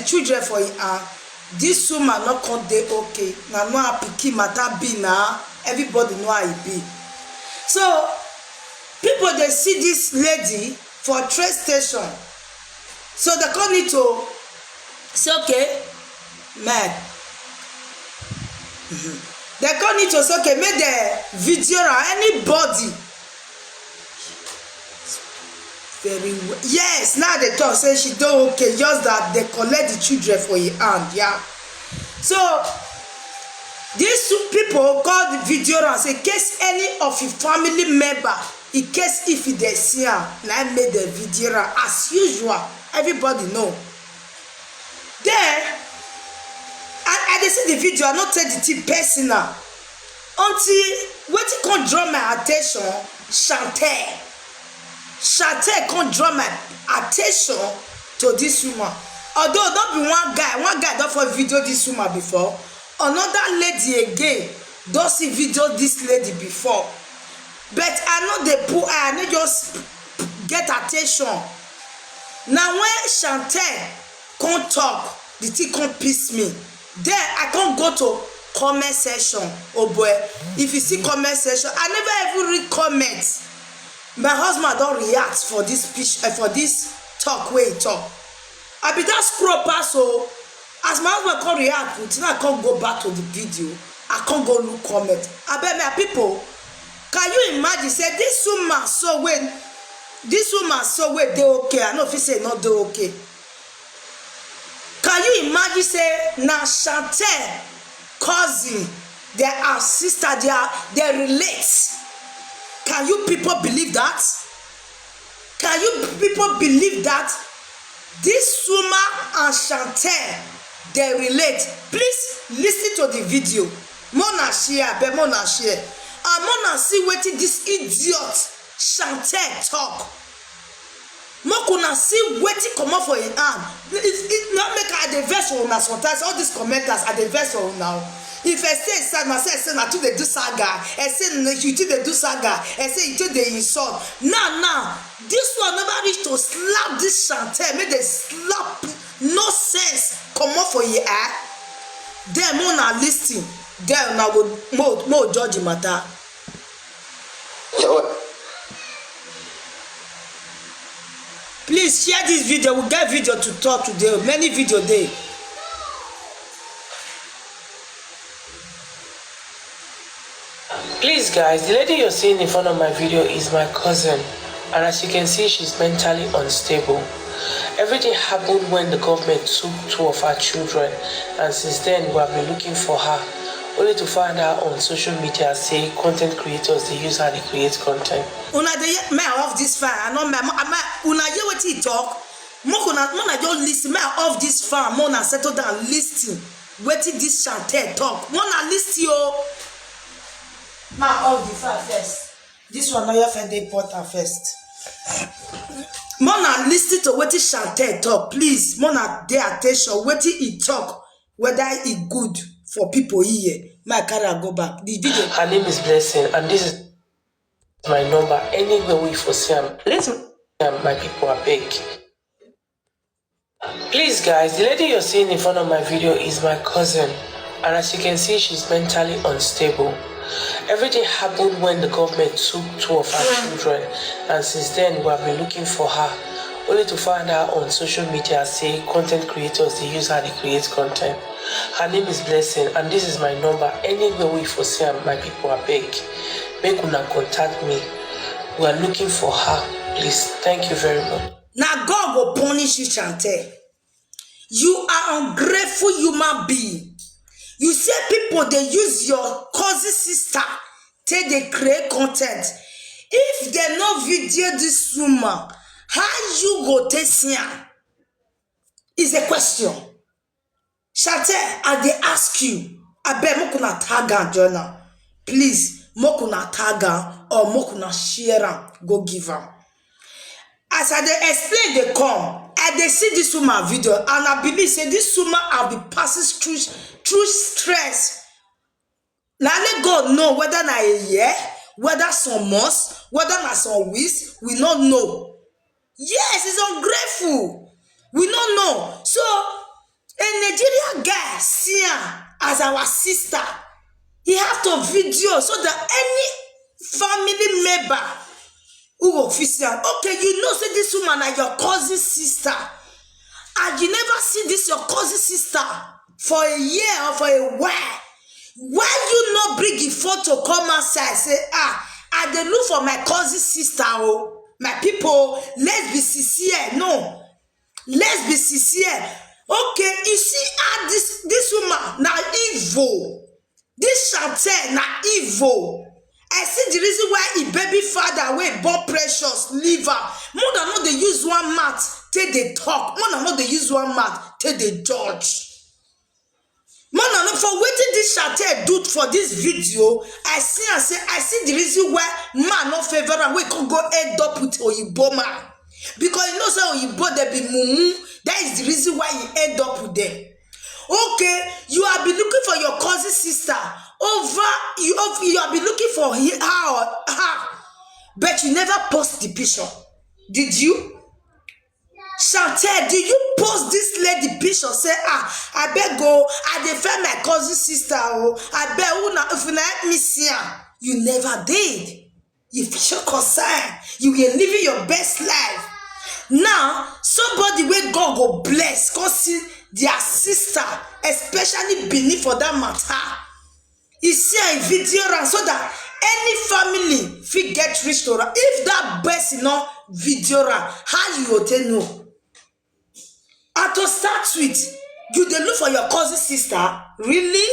children for this woman not come dey okay. Now no pikin matter be now. Everybody know how it be. So people they see this lady for train station. So they come need to say, okay, man. They come need to say, okay, make the video or anybody. Very well. Yes, now they talk say she don't okay, just that they collect the children for your hand, yeah. So these two people call the video and say, in case any of your family member, in case if they see her, now made the video as usual. Everybody know. Then I dey see the video, I not take the thing personal. Until wetin come draw my attention, Chantel come draw my attention to this woman. Although don't be one guy don't for video this woman before. Another lady again don't see video this lady before. But I know they put I no just get attention. Now when Chantel can't talk, the thing can't piss me. Then I can't go to comment section. Oh boy, if you see comment section, I never even read comments. My husband don't react for this speech for this talk where he talk. I be that scroll pass, so as my husband can't react, until I can't go back to the video, I can't go look comment. I bet my people, can you imagine say this woman so when they okay? I know if you say not they okay. Can you imagine say now Chantel cousin, they are sister, they relate. Can you people believe that? Can you people believe that this woman and Chantel they relate? Please listen to the video. Mona share, but Mona share. And Mona see wetin this idiot Chantel talk. Mokuna see wetin comot for him hand. It not make I dey vex for una sometimes. All these commenters I dey vex for una. If I say sad, I say na too dey do saga. I say you too dey do saga. I say you too dey insult. Now, this one never reach to slap this Chantel. Make they slap no sense comot for your eye. Then una lis ten. Then una go more judge the matter. Please share this video. We get video to talk today. Many video there. Please guys, the lady you're seeing in front of my video is my cousin, and as you can see, she's mentally unstable. Everything happened when the government took 2 of our children, and since then we have been looking for her, only to find out on social media say content creators they use her to create content. Una dey me off this fire. I know una hear wetin he talk. Mona just listen. Me off this fire. Mona settle down, listen. Wetin this Chantel talk. Mona listen yo. Ma off the fire first. This one now your friend dey important first. Mona listen to wetin Chantel talk, please. Mona dey attention. Wetin he talk, whether it good for people here. My carry go back. The video. Her name is Blessing, and this is my number. Anywhere we for Sam, let's my people are big. Please guys, the lady you're seeing in front of my video is my cousin, and as you can see, she's mentally unstable. Everything happened when the government took 2 of our children, and since then we have been looking for her, only to find out on social media say content creators they use her to create content. Her name is Blessing, and this is my number. Anywhere we for Sam, my people are big. Make una contact me. We are looking for her. Please, thank you very much. Now God will punish you, Chantel. You are ungrateful human being. You say people they use your cousin sister till they create content. If they no video this woman, how you go take see am? Is a question. Chantel, I dey ask you. I beg mokuna tag am journal. Please, mokuna tag am or mokuna share am. Go give am. As I dey explain dey come, I dey see this woman video, and I believe say this woman have been passing through stress. Now let God know whether na a year, whether some months, whether na some weeks, we not know. Yes, it's ungrateful. We don't know. So see her as our sister. He have to video so that any family member who will see her, okay, you know, say this woman is your cousin sister, and you never see this your cousin sister for a year or for a while. Why you not bring the photo come outside say, I dey look for my cousin sister, oh, my people, let's be sincere. No, let's be sincere. Okay, you see how this woman na evil. This Chantel na evil. I see the reason why he baby father wey born Precious leave her. More than not, they use one mouth till they talk. More than not, they use one mouth till they judge. Man, for waiting this Chantel do for this video, I see and say, I see the reason why man not favor and we can go end up with Oyibo man. Because you know, say Oyibo they be mumu. That is the reason why you end up with them. Okay, you have been looking for your cousin sister. You have been looking for her. But you never post the picture. Did you? Chantel, did you post this lady picture? Say, I beg go, I defend my cousin sister. Oh, I beg if you let me see her. You never did. You feel concerned. You were living your best life. Now, somebody where God go bless, go see their sister, especially Benin for that matter. You see a video so that any family fit get rich to her. If that best not video, how you will tell no? And to start with, you dey look for your cousin sister? Really?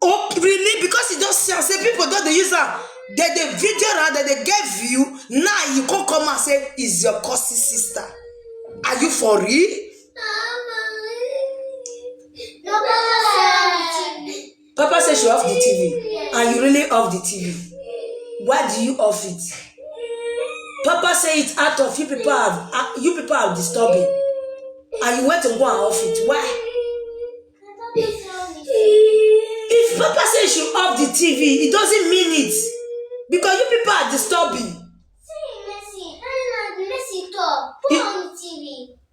Oh, really? Because you just say people don't they use her. They video her, that they get view. Now you can't come and say, is your cousin sister. Are you for real? Papa says she off the TV. And you really off the TV. Why do you off it? Papa say it's out of you people are disturbing. And you went to go and off it. Why? If Papa says you off the TV, it doesn't mean it. Because you people are disturbing.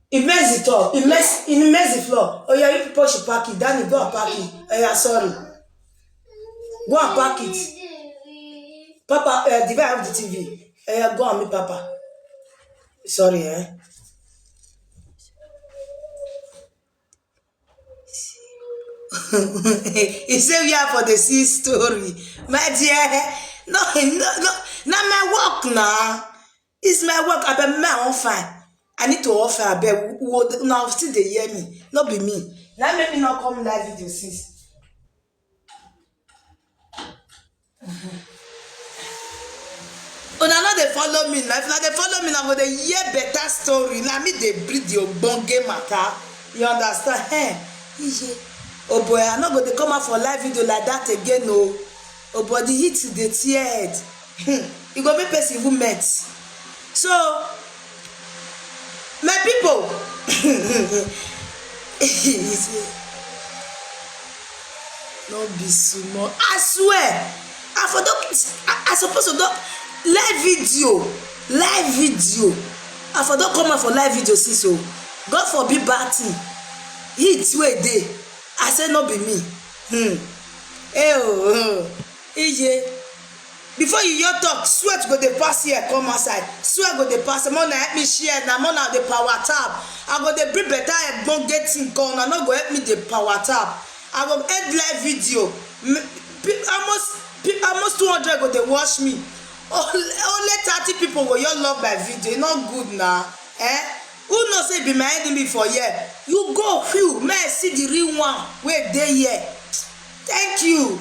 It mess it up. It mess the floor. Oh yeah, you people should pack it. Danny, go and pack it. Oh yeah, sorry. Go and pack it. Papa, did I have the TV? Go and meet Papa. Sorry, He said we are for the sea story. My dear, no, not my work now. It's my work. I bet my own fine. I need to offer a bed. Now still they hear me. Not be me. Now make me not come live video sis. Oh, now they follow me. Now they follow me now, but they hear better story. Now me they breed your bonge matter. You understand? Hey, oh boy, I'm not going to come out for live video like that again. No. Oh boy, the heat the teared. You go make person who met. So, my people, no be small. I swear, I supposed to do live video. I for don't come out for live video, see so. God forbid bad thing. Heat way day. I said no be me. Before you your talk, sweat go the pass here, come outside. Sweat go the pass. Mona help me share. Now mona the power tap. I go the bring better and don't get thing gone. I not go help me the power tap. I go end live video. Almost 200 go they watch me. Only 30 people will you love my video. Not good now. Who knows say be my enemy for here? You go few. May I see the real one. Wait there here. Thank you.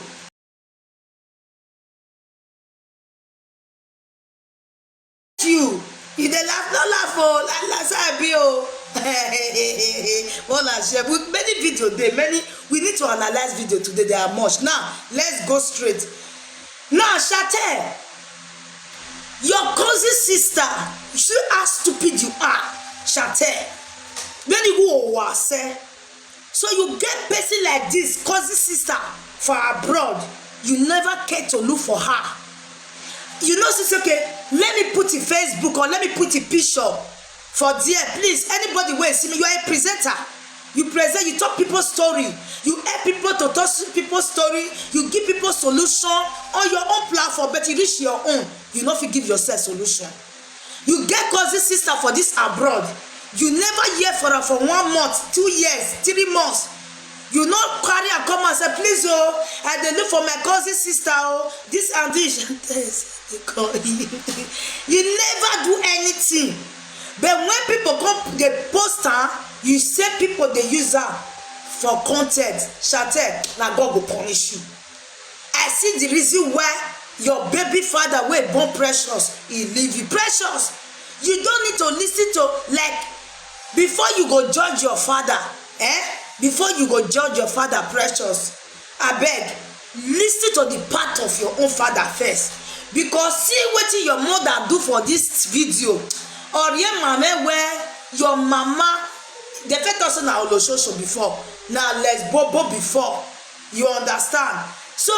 You dey laugh, no laugh oh, last I be oh. Many video there, we need to analyze video today. There are much. Now let's go straight. Now Chantel, your cousin sister, you see how stupid you are, Chantel. Many who was say, so you get person like this, cousin sister for abroad, you never care to look for her. You know, it's okay. Let me put in Facebook or let me put a picture for there. Please, anybody will see me. You are a presenter. You present, you talk people's story. You help people to talk people's story. You give people solution on your own platform, but you reach your own. You no fit give yourself solution. You get cousin sister for this abroad. You never hear for her for 1 month, 2 years, 3 months. You no carry and come and say, please, oh, I dey look for my cousin sister, oh, this and this. You never do anything. But when people come, they post her, you say people they use her for content. Shate, now God will punish you. I see the reason why your baby father wey born Precious, he leave you. Precious, you don't need to listen to, like, before you go judge your father, before you go judge your father, Precious, abeg, listen to the part of your own father first. Because see wetin your mother do for this video. Orie mama where your mama, the first person na Olososho before, na Lesbobo before. You understand? So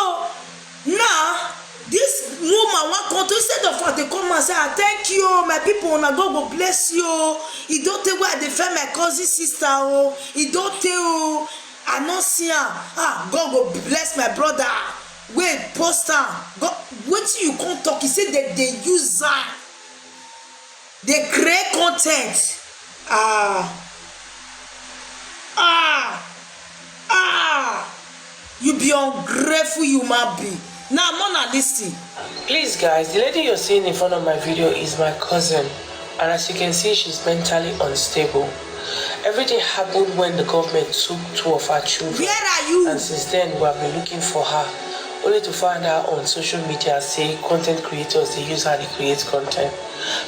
now this woman wan come to, instead of her to come and say, thank you my people, una God go bless you. E don tey wey I dey find my cousin sister, oh, e don tey, oh, I no see am. God go bless my brother wey post am. God, wetin you come talk? He say that they use am, they create content. You be ungrateful human being. Now Mona, listen. Please guys, the lady you're seeing in front of my video is my cousin, and as you can see, she's mentally unstable. Everything happened when the government took 2 of her children. Where are you? And since then we have been looking for her, only to find her on social media say content creators, they use her to create content.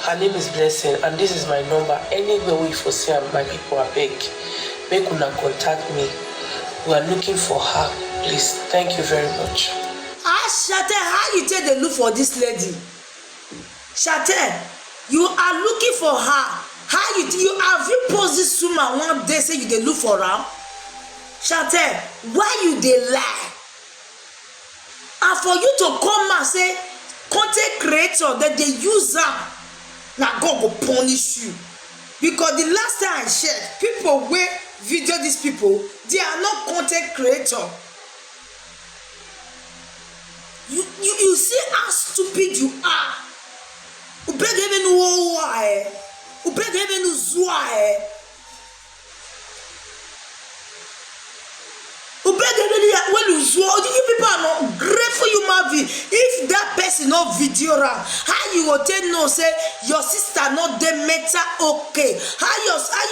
Her name is Blessing, and this is my number. Anywhere we foresee her, my people are beg. Make una contact me. We are looking for her. Please, thank you very much. Shate, how you take the look for this lady? Shate, you are looking for her. How you have you post this woman one day say you dey look for her? Shate, why you dey lie? And for you to come and say content creator that they use am, na God go punish you. Because the last time I checked, people wey video these people, they are not content creator. You see how stupid you are. Ubegebe no wa ubegebe no zua ubegebe when you zua, you people are not grateful human being. If that person not video ram, how you go tell no say your sister not the mental okay? How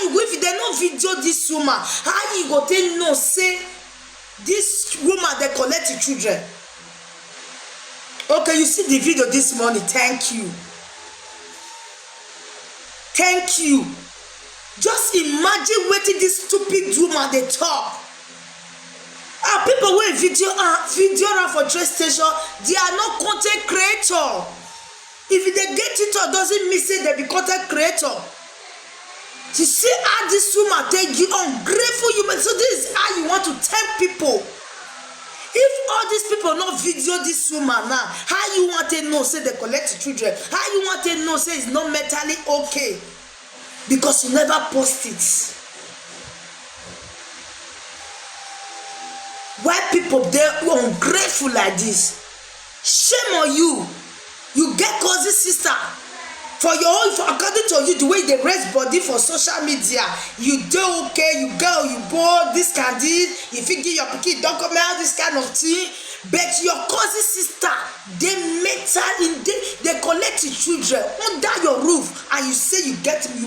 you if they not video this woman, how you go tell no say this woman they collect the children? Okay, you see the video this morning. Thank you. Thank you. Just imagine wetin this stupid woman they talk. People wey video her for train station, they are not content creator. If they get it or doesn't mean say they be content creator. You see how this woman take you ungrateful human. So this is how you want to tempt people. If all these people not video this woman now, how you want to know say they collect the children? How you want to know say it's not mentally okay? Because you never post it. Why people they ungrateful like this? Shame on you. You get cousin sister. For your own, according to you, the way they raise body for social media, you do okay, you go, you bored, this can this, if you give your kid document, this kind of thing. But your cousin sister, they mental in they collect the children under your roof, and you say you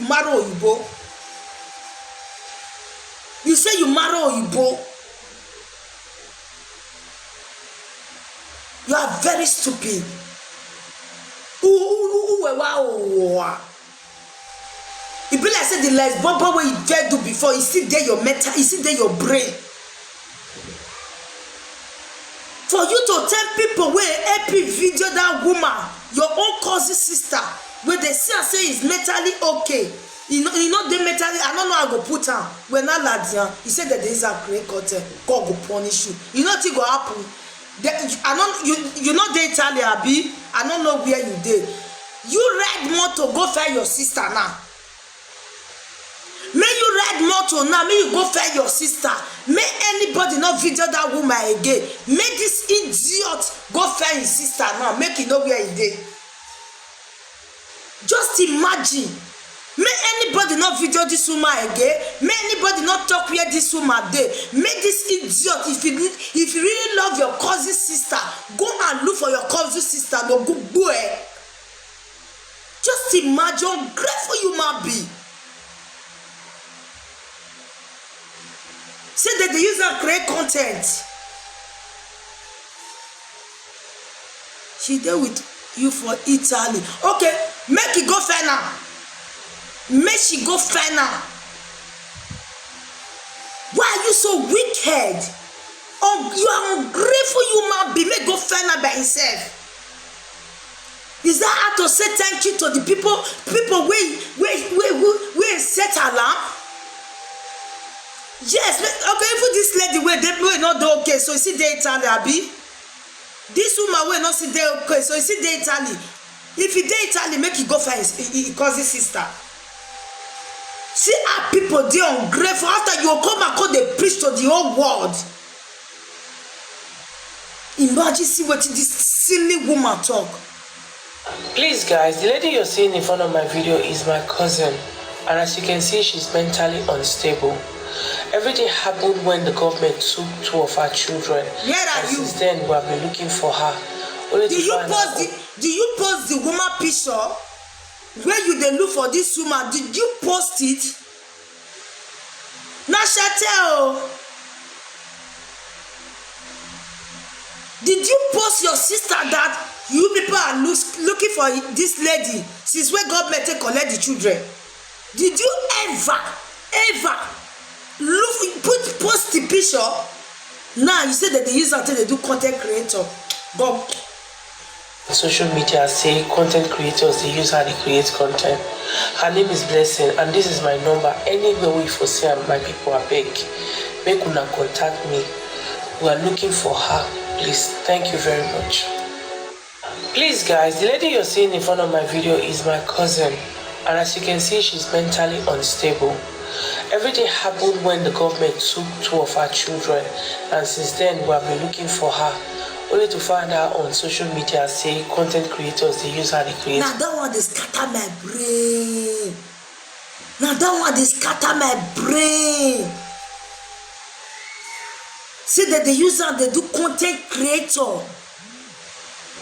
marry Oyibo. You say you marry Oyibo. You are very stupid. It be like say the last bumper where you dare do before, you see there your mental, you see there your brain. For you to tell people where happy video that woman, your own cousin sister, where they see and say is mentally okay. You know they mentally, I don't know how go put her. When I lad he said that there is a great content, God go punish you. You know what go happen? You know the Italian Abi. I don't know where you did. You ride motor go find your sister now. May you ride motor now, make you go find your sister. Make anybody not video that woman again. Make this idiot go find his sister now, make you know where he dey. Just imagine. Make anybody not video this woman again. Make anybody not talk where this woman dey. Make this idiot, if you really love your cousin sister, go and look for your cousin sister. No good boy. Just imagine how grateful you might be. Say that they use and create content. She there with you for Italy. Okay, make it go find her. Make she go find her. Why are you so wicked? Oh, you are ungrateful human being. Make go find her by himself. Is that how to say thank you to the people wey set alarm? Yes, okay, even this lady wey not do okay, so you see dey Italy, abi? This woman wey not see dey okay, so you see dey Italy. If you dey Italy, make you go find his cousin sister. See how people dey ungrateful after you come and come dey preach to the whole world. Imagine see wetin this silly woman talk. Please guys, the lady you're seeing in front of my video is my cousin, and as you can see, she's mentally unstable. Everything happened when the government took 2 of her children. Where are you? Since then, we have been looking for her. Do you post the woman picture where you dey look for this woman? Did you post it? Na Chantel. Did you post your sister that you people are looking for this lady since when government take collect the children? Did you ever post the picture? Now you say that they use until they do content creator. But social media say content creators, they use her to create content. Her name is Blessing, and this is my number. Anywhere we foresee my people are beg, make una contact me. We are looking for her. Please, thank you very much. Please guys, the lady you're seeing in front of my video is my cousin, and as you can see, she's mentally unstable. Everything happened when the government took 2 of her children, and since then we have been looking for her, only to find her on social media say content creators, they use her to create. Now that one dey scatter my brain. Now that one dey scatter my brain. Say that they use her, they do content creator.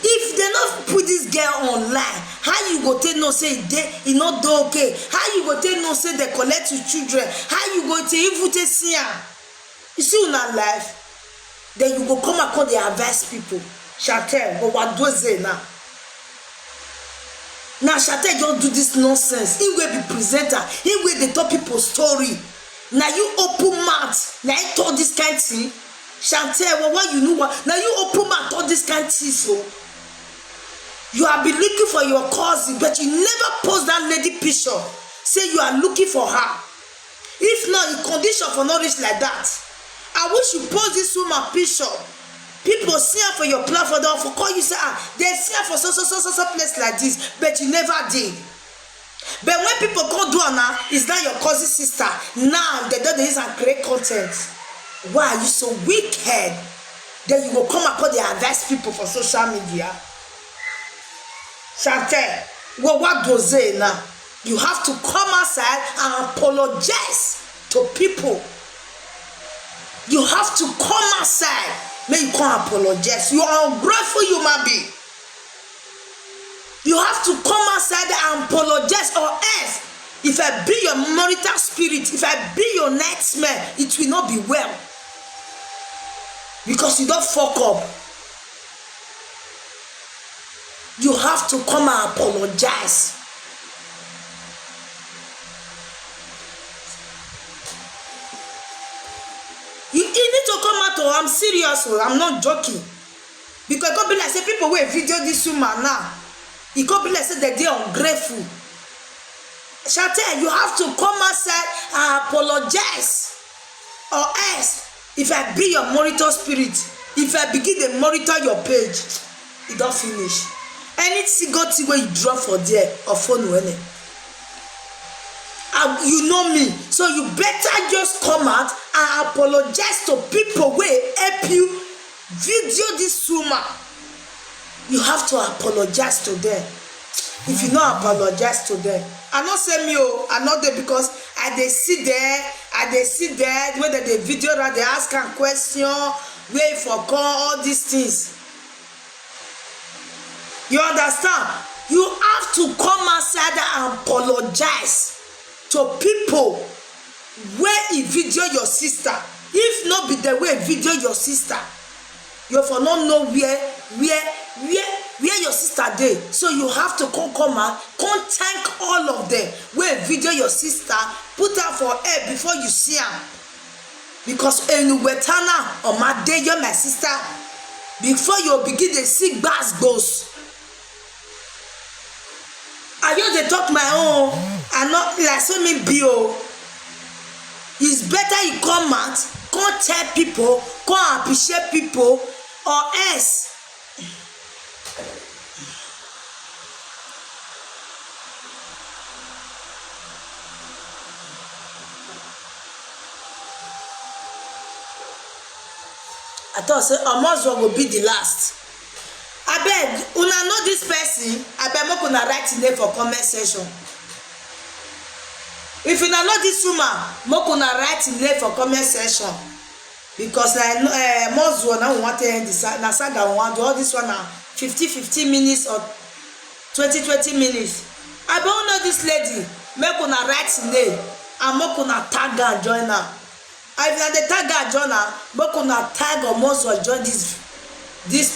If they not put this girl online, how you go take no say e not do okay? How you go take no say they collect your children? How you go take even take see her? You see una life, then you go come and call the advice people. Chantel, but what do they now? Now Chantel just do this nonsense. He will be presenter. He will the top people story. Now you open mouth. Now you talk this kind of thing. Chantel, well, what you know what? Now you open mouth talk this kind of thing. So you have been looking for your cousin, but you never post that lady picture. Say you are looking for her. If not, in condition for not reach like that. I wish you post this woman picture. People see her for your platform, for call you say, they see her for so place like this, but you never did. But when people come do her now, it's not your cousin sister. Now they don't use and create content. Why are you so wicked? Then you will come and call the advice people for social media. Chantel, well, what does it now? You have to come outside and apologize to people. You have to come outside. May you can't apologize. You are ungrateful human being. You have to come outside and apologize, or else, if I be your marital spirit, if I be your nightmare, it will not be well. Because you don't fuck up. You have to come and apologize. You need to come out. I'm serious. I'm not joking. Because it could be like say people will video this woman now. It could be like say that they are ungrateful. Chantel, you have to come outside and apologize. Or else, if I be your monitor spirit, if I begin to monitor your page, it don't finish. Any single thing where you drop for there or phone when you know me, so you better just come out and apologize to people wey help you video this woman. You have to apologize to them. If you no apologize to them, I no say me o, I no dey, because I dey see there wey dem dey video that dey ask am question, where for call all these things. You understand? You have to come outside and apologize to people where he video your sister. If not be the way video your sister, you for not know where your sister dey. So you have to come out, come thank all of them where video your sister, put her for air before you see her. Because Enuwetana or my day, you're my sister. Before you begin to see goes. I just dey talk my own, and not like so me be o. It's better you come out, come tell people, come appreciate people, or else I thought say Omozo will be the last. Abeg, una know this person, abeg make una write name for comment section. If una know this woman, make una write name for comment section. Because I know Omozo now we want to end this na saga we want do all this one na 50 minutes or 20 minutes. I don't know this lady, make una write name and make una tag her join her. If na the tag her join her, make una tag Omozo join this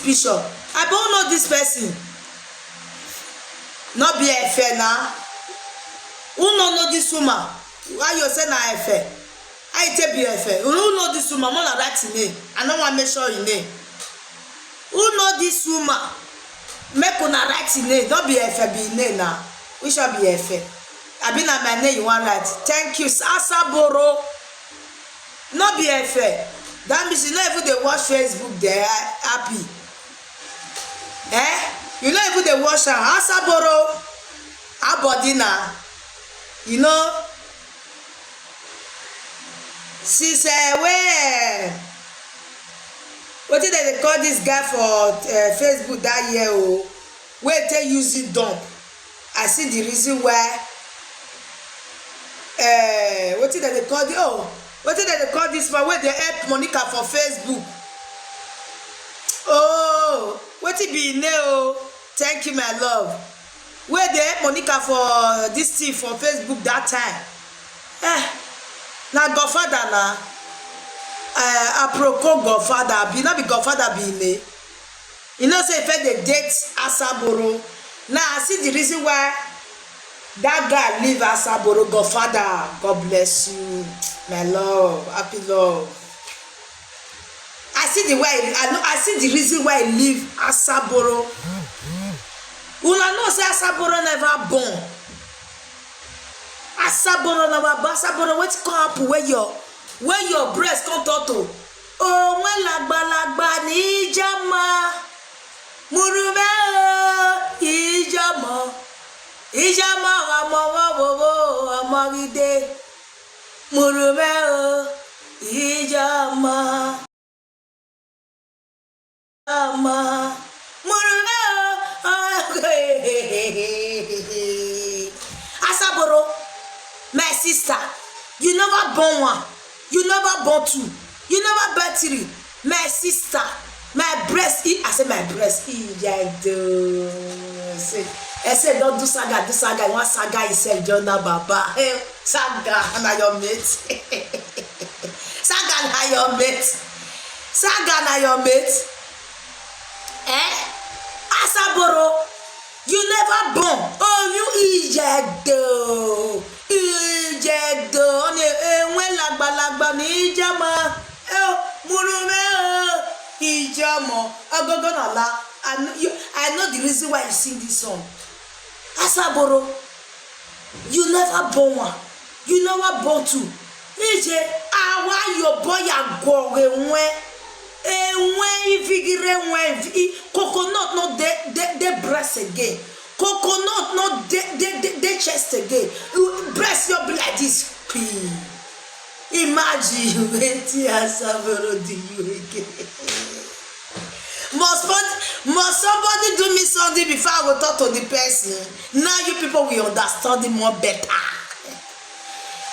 picture. I don't know this person. Not be a fair now. Who don't know this woman? Why you say na a fair? I tell be a fair. Who know this woman? I'm not writing name. I don't want to make sure you name. Who know this woman? Make una write name. Don't be a fair. Be name now. We shall be a fair. I been at my name. You want write? Thank you, Asaboro. Not be a fair. That means you know if they watch Facebook, they are happy. You know if they watch Asaboro, Abodina, you know, since where what did they call this guy for Facebook that year? Oh, where they use it dump. I see the reason why. What did they call the what did they call this one? Where they help Monica for Facebook? Oh, what it be now? Thank you, my love. Where they help Monica for this thing for Facebook that time? Now Godfather na. Aproko Godfather be not be Godfather be me. You know say if they date Asaboro. Now I see the reason why that guy leave Asaboro. Godfather, God bless you, my love, happy love. I see the way I see the reason why he leave Asaboro. Una know say Asaboro never born. Asaboro never born. Asaboro what come happen where your breast come toto. Oh when lagba ni ijama. Murume ijama. Ijama amoride. Murume ijama. Asaboro, my sister, you never born one, you never born two, you never born three. My sister, my breast, I say my breast, I say don't do saga, one saga is said John Baba. Saga and your mate. Saga and your mate. Saga na your mate. Asaboro, you never born. Oh, you ijedo. When lagba ni ijama. Murume ijama. Agogonala. I know the reason why you sing this song. Asaboro, you never born one. You never born two. Why your boy a go when coconut not the breast again. Coconut not they chest again. Breast your be like this. Imagine wetin Asaboro do you again. Must somebody do me something before I go talk to the person? Now you people will understand it more better.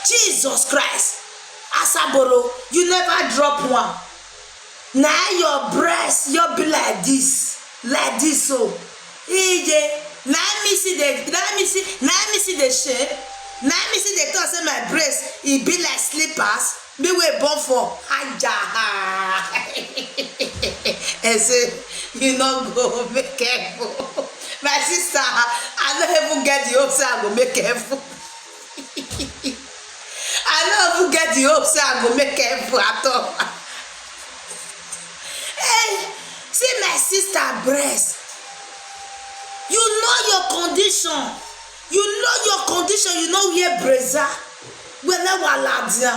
Jesus Christ. Asaboro, you never drop one. Now your breast, you be like this so. EJ, let me see the shape. Let me see the thought say my breast, it be like slippers. Be we born for aja. I say, you know go make careful. My sister, I don't even get the hope say I go make careful. I don't even get the hope say I go make careful at all. Hey, see my sister breast. You know your condition. You know your condition. You know where brazier. Whenever ladia,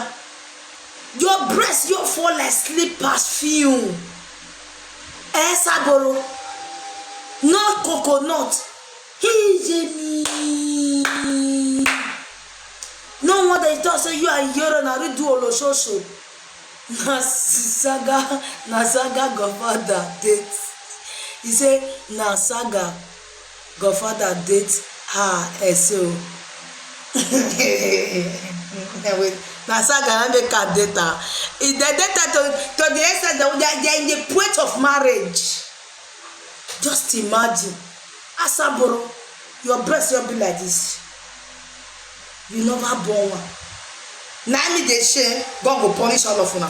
your breast you fall like slippers film. Saboro, not coconut. He no wonder he thought say you are here and I do all social. Nasaga Godfather date. He say Nasaga Godfather date her SO. Nasaga na make her data. Is the data to the extent that they are in the point of marriage. Just imagine. Asaboro, your breast will be like this. You never born one. Now me dey shame, God go punish all of una.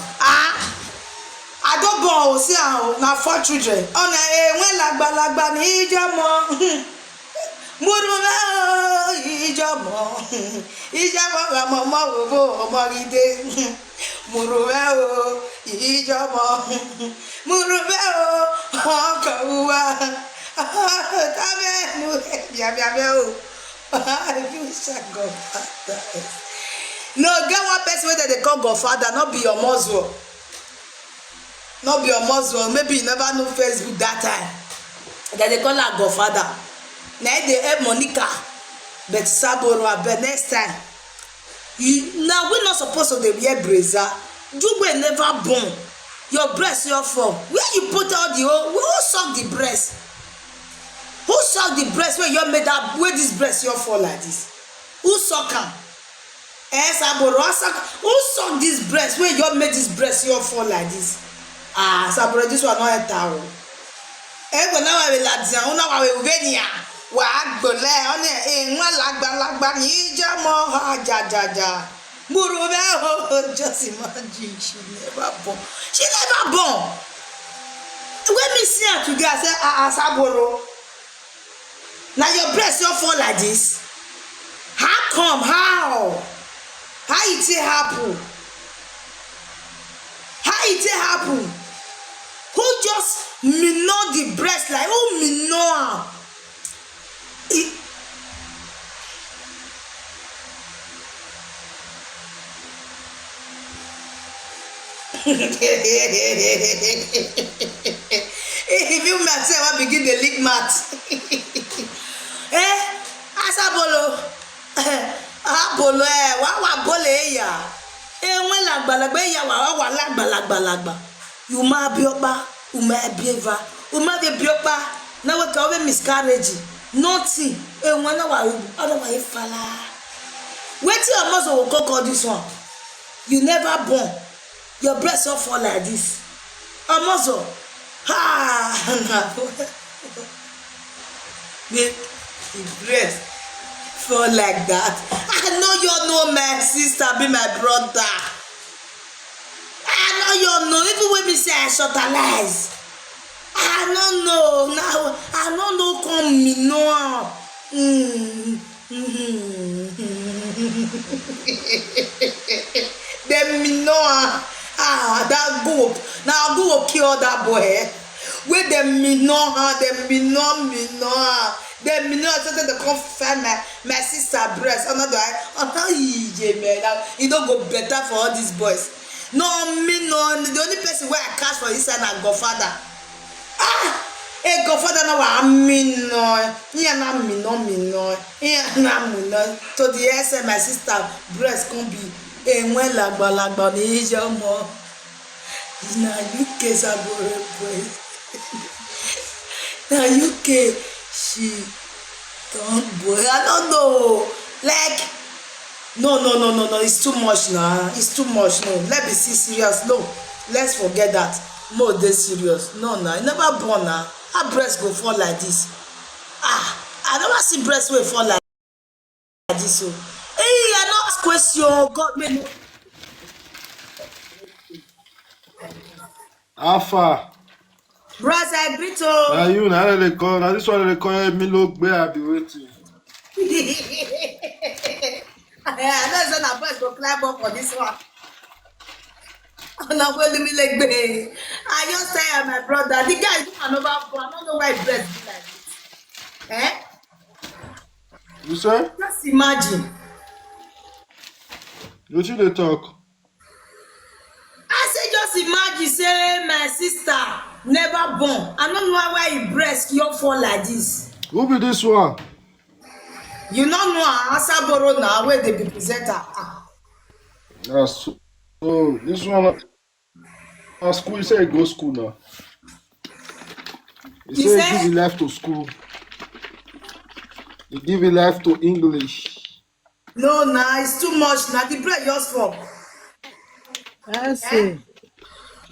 I don't born see na 4 children. Ona when lagba ni ijomo. Murume ijomo. Ijomo mama wo omoride. Murume ijomo. Murume okawa. Amen. Bia. You shall go father. No, get one person where they call Godfather, not be your muzzle. Not be your muzzle. Maybe you never know Facebook that time. That they call her Godfather. Now they have Monica. But Saboro, but next time. Now we're not supposed to wear brazier. You were never born. Your breast, your form. Where you put all the who suck the breast? Who suck the breast where you made up where this breast your fall like this? Who suck them? Saboro, who suck this breast where you made this breast your fall like this? Saboro, this one not a towel. When now I will let down, now I will venia. What go lay on it? One lagba, you jaja. Murume, just imagine she never born. She never born. When me see her together, say, Saboro. Now your breast you fall like this. How come? How it happen? How it happen? Who just minnow the breast like who minnow? If you might say I begin the lick mat. Asabolo. Abolo wa bole ya. When lagbalagba ya wa lagbalagba. You ma bioba, uma bieva. Uma be bioba. Na we ka we miscarriage. Nothing. When wa otherwise fala. Wait till your muscle will go call this one. You never born. Your breast will fall like this. A muscle. Make the breast fall like that. I know you know my sister be my brother. I know you know. Even when me say I shortalize, I don't know. Now I don't know. Come me know. Them me know. That book. Now go kill that boy. Where them me know them me know. Them me know something to come find my sister breast. Another you don't go better for all these boys. No, me no. The only person where I catch for inside na Godfather. E go for na wa amino. Iya na mino. Iya na muno. To the SM my sister breast can be enwe lagba ni ijo mo. Na UK sabore boy. Na UK she don't boy. I don't know. Like no. It's too much now. It's too much. No, let's be serious. No, let's forget that. More dey serious. No, I never born now. How breast go fall like this? I never see breast wey fall like this. So, hey, I no ask question. God may know. Alpha. Bros, I greet Now you. you now they call. Now this one they call me look where I be waiting. I know say na boys go climb up for this one. Una go leave me like me. I just tell my brother, the guy do another born. I don't know why his breast be like this. Eh? You say? Just imagine. What you they talk? I say just imagine say my sister never born. I don't know why his breast cure fall like this. Who be this one? You don't know Asaboro now where they be presenter. So this one school. You say he go school now. He You say he say? give his life to school. He give his life to English. No, nah, it's too much. Now the bread just fall. I say,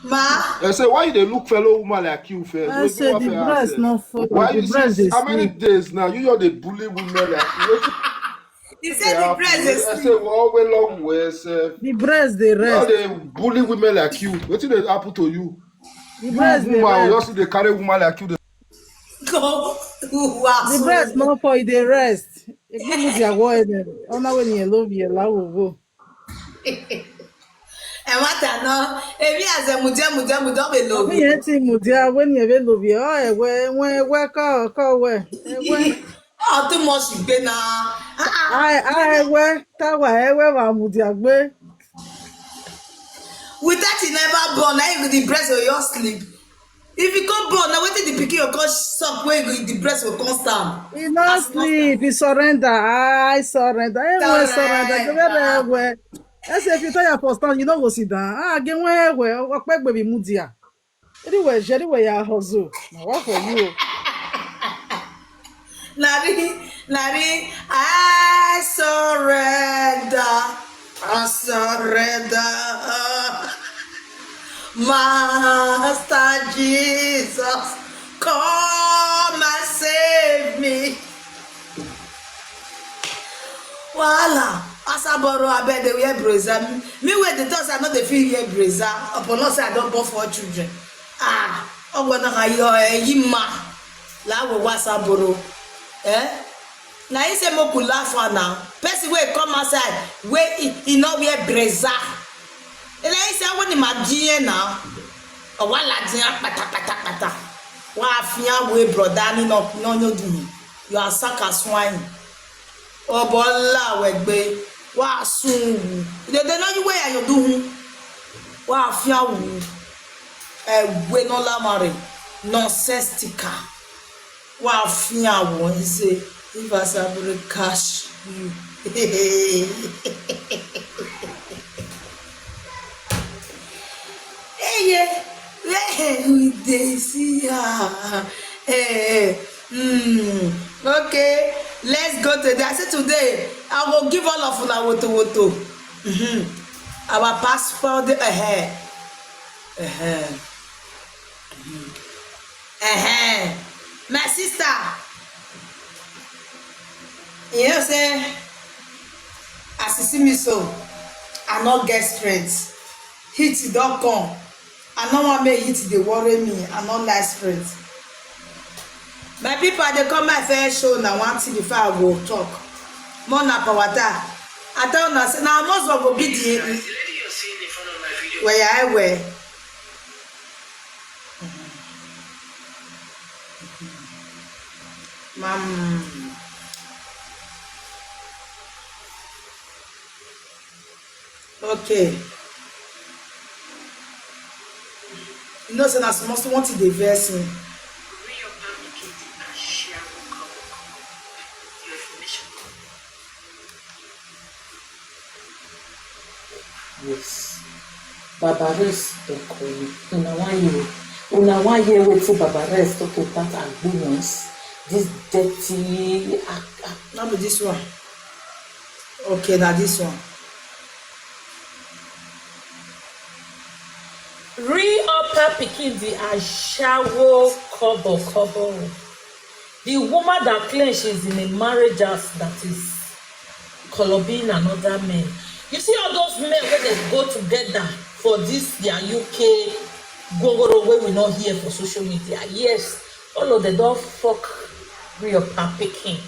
Ma, I say why you dey look fellow woman like you first? I Wait, say what the for breast answer? not full. Why The you breast see they how many sleep. days now? You dey bully women like you. he Wetin dey said the happen? bread is I say sleep. we always long way sef. The breast they You all rest. dey bully women like you. Wetin dey happen to you? The You breast they woman we rest. just dey carry woman like you dey. Go. Wow, The so. breast not for they rest. If you move your word, on that when you love you, allow go. And what I know, if he has a mudia be I love mean, you. anything mudia when you love you. Oh, where call where Oh, too much you pay now. I where tawa where wa mudia gbe. With that, he never born. Now you go the breast or your sleep. If you come born, now wait till the pikin your come suck where you go the breast will come stand. He no As not sleep. He surrender. I surrender. I surrender. Give it surrender. where. I say if you tell your first time, you don't go sit down. Get where. What baby mudia. Anyway, ya hustle. Now what for you? Nari, I surrender, Master Jesus, come and save me. Voila, Asaboro, I bet they wear brazier. Me where the dogs are not the feel wear brazier. Upon us, I don't born for children. Oh, when I yima, la wo Asaboro. Now he say moku laugh now. Person wey come outside, wey he no wear brazier. And he say when he magien now, or one ladian pata. Wa afia we brother ni no do. You are sack as swine. Obola wegbe wa sun. They know you where you do. Wa afia wu. We no la mare. Nonsenstica. Wa afia wu. He say if I say cash you. Hey, we dey see her. Okay, let's go to that. I say today I will give all of una woto. Our passport my sister, you know say as you see me so I no get strength. Heat don come. I no wan make heat dey worry me. I no like strength. My people dey come my first show na one thing before I go talk. More na pawata. I tell una say na almost go be the where I wear. Okay. You know say na small one thing dey vex me. yes. Baba Rest don't call you. Una 1 year. Una 1 year wait till Baba Rest talk about agreements. This dirty. Not be this one. Okay, now this one. Re-upper pikin the ashawo kobo. The woman that claims she's in a marriage house that is coloring another man. You see all those men when they go together for this their UK gogoro wey we not hear for social media. Yes, all of them don't fuck re-upper pikin.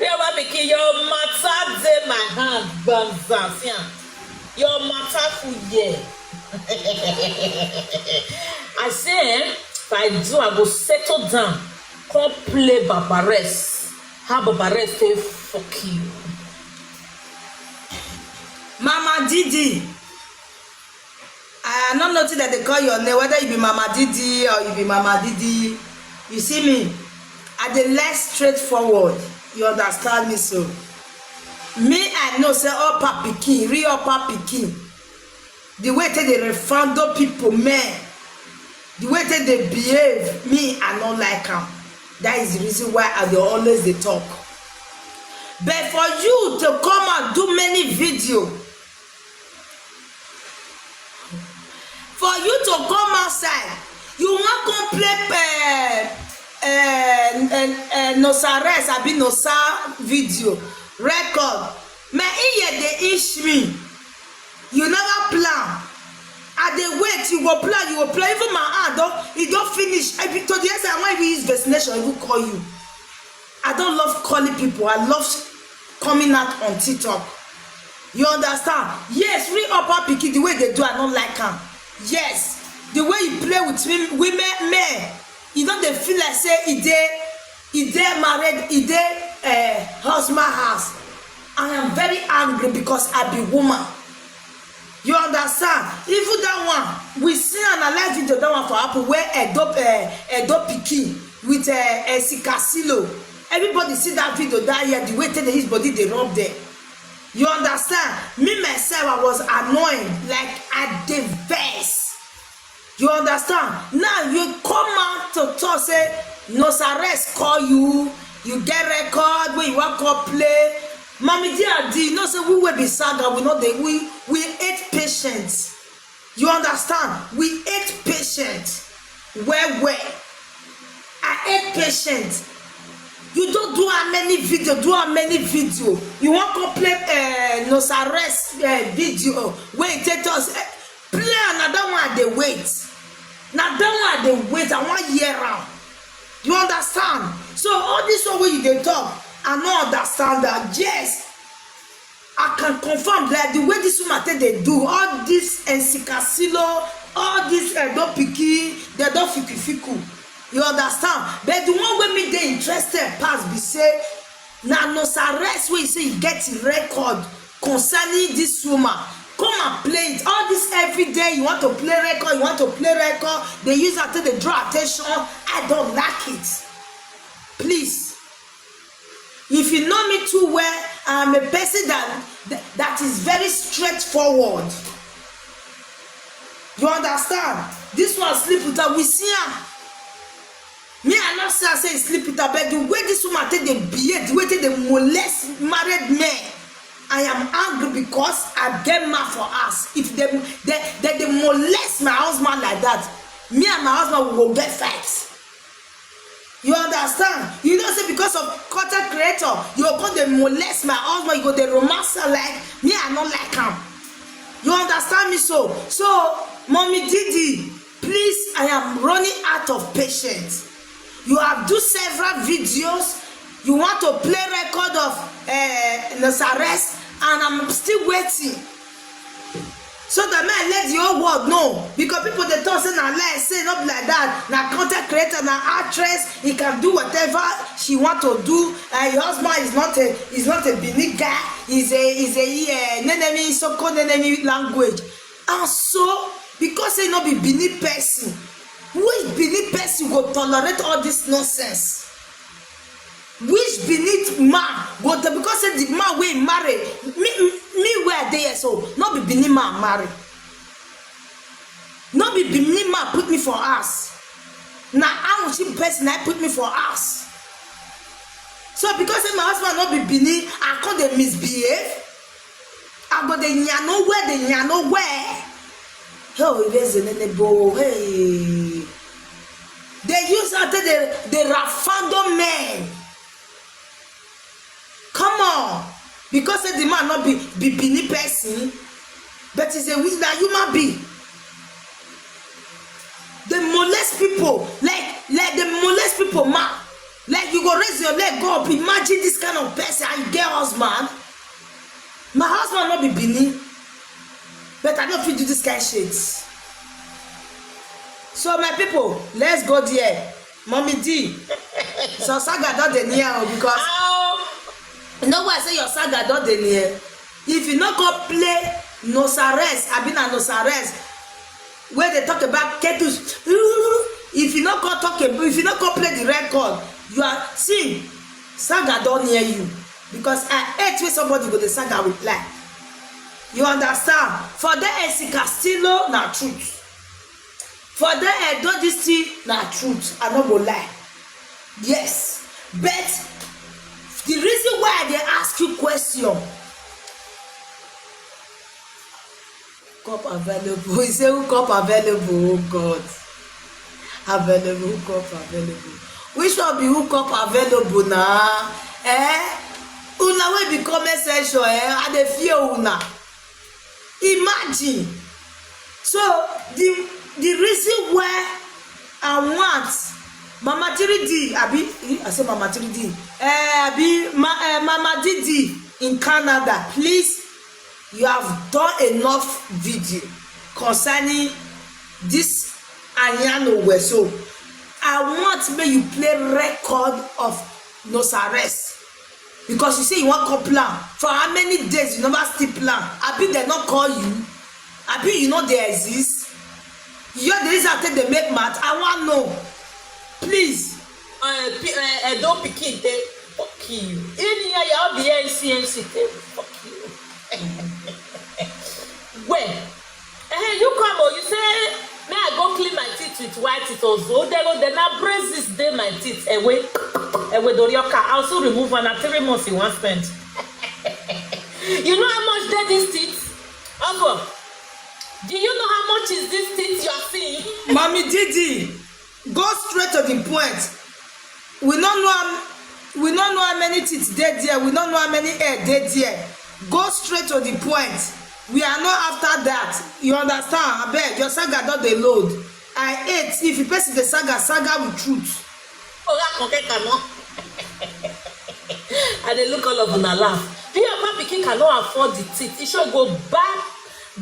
Re-upper pikin, your matter dey my hand, banzan. Your matter for yeah. I say, if I do, I go settle down, come play Baba Rest. How Baba Rest say fuck you. Mama Didi. I don't notice that they call your name, whether you be Mama Didi or you be Mama Didi. You see me? I dey less straightforward. You understand me so? Me, I know say upper pikin, real upper pikin. The way they refund people, men, the way they behave, me, I don't like them. That is the reason why I dey always dey talk. But for you to come and do many videos, for you to come outside, you want to play Nosares, I be Nosa video record. Me here they ish me. You never plan. At the wait, you go plan, you will plan. Even my hand, it don't finish. To the end, I want to use destination, I will call you. I don't love calling people. I love coming out on TikTok. You understand? Yes, re-upper pikin, the way they do, I don't like them. Yes, the way you play with women, men, you know they feel like say he married, husband house. I am very angry because I be woman. You understand? Even that one, we see analyze video that one for Apple where Edo pikin with a Sikasilo. Everybody see that video that year, the way his body they rub there. You understand? Me myself, I was annoyed, like at the verse. You understand? Now you come out to talk, say Nosares call you, you get record where you want to play. Mommy dear, you know, say we will be saga, we know that we ate patience. You understand? We ate patience. Where? I ate patience. You don't do how many video, You want to play Nosares video, wait, take us, play another one, they wait. Now that one, they wait, I want year round. You understand? So all this one where you they talk, I don't understand that. Yes, I can confirm that the way this woman they do all this Ensikasilo, all this don't picky, they don't fiku. You understand? But the one where me they interested pass be say now Nosares where you say you get a record concerning this woman. Come and play it. All this every day you want to play record, They use it till they draw attention. I don't like it. Please. If you know me too well, I'm a person that is very straightforward. You understand? This one sleep with her, we see her. Me, I not say I say sleep with her, but the way this woman take the behave, the way they molest married men, I am angry because I get mad for us. If they molest my husband like that, me and my husband will get fights. You understand? You don't say because of content creator, you go to molest my husband, you go to romance like me, I don't like him. You understand me so? So, Mommy Didi, please, I am running out of patience. You have do several videos. You want to play record of Nosares, and I'm still waiting. So the man let the whole world know, because people they talk say na lie, say not like that. Na content creator, na actress, he can do whatever she want to do. Your husband is not a Benin guy. He's a enemy, so called enemy language. And so because he not be Benin person, which Benin person will tolerate all this nonsense? Which Benin man go to, because the man we marry me me where they so not be Benin man marry. Not be Benin man put me for us. Now I want you person that put me for us. So because my husband not be Benin, I can't they misbehave. I go the nyano where the nyano where. Oh, there's a neighbor. Hey, they use out the Rafando men. Come on, because the man not be Benin person, but it's a human being. They molest people like they molest people, man. Like you go raise your leg go up. Imagine this kind of person and get husband. My husband not be Benin, but I don't feel do this kind of shit. So my people, let's go there. Mommy D, so saga don't the near because no why I say your saga don't the near. If you not go play Nosares, I been a Nosares. Where they talk about ketus, if you not go talk about, if you not go play the record, you are seeing saga don't near you because I hate when somebody go the saga reply. You understand? For the AC Castillo na truth. For the do this thing na truth. I don't go lie. Yes, but the reason why they ask you question. Cup available. He say who cup available? Oh God. Available, cup available. Which one be who cup available now? Una will be comment section, I dey fear una. Imagine. So the reason why I want Mama 3D, I say Mama 3D, Mama Didi in Canada, please. You have done enough video concerning this Anyano Weso. I want to make you play record of Nosares because you say you want to plan for how many days you never still plan. I be they not call you. I be you know they exist. You know the reason I take they make math. I want to know. Please. Don't pick it. Fuck you. In here you have the NCNC. Fuck you. When you come or you say may I go clean my teeth with white teeth also they now brace this day my teeth away Dorioka. I also remove one at 3 months in one spent. You know how much they this teeth? Uncle, do you know how much is this teeth you are seeing? Mommy Didi, go straight to the point. We don't know how many teeth dead there. We don't know how many hair dead there. Go straight to the point. We are not after that. You understand? I beg your saga don't they load. I hate if you pass the saga with truth. Oh, that okay cannot. And they look all of them laugh. Your papi cannot afford the ticket. He should go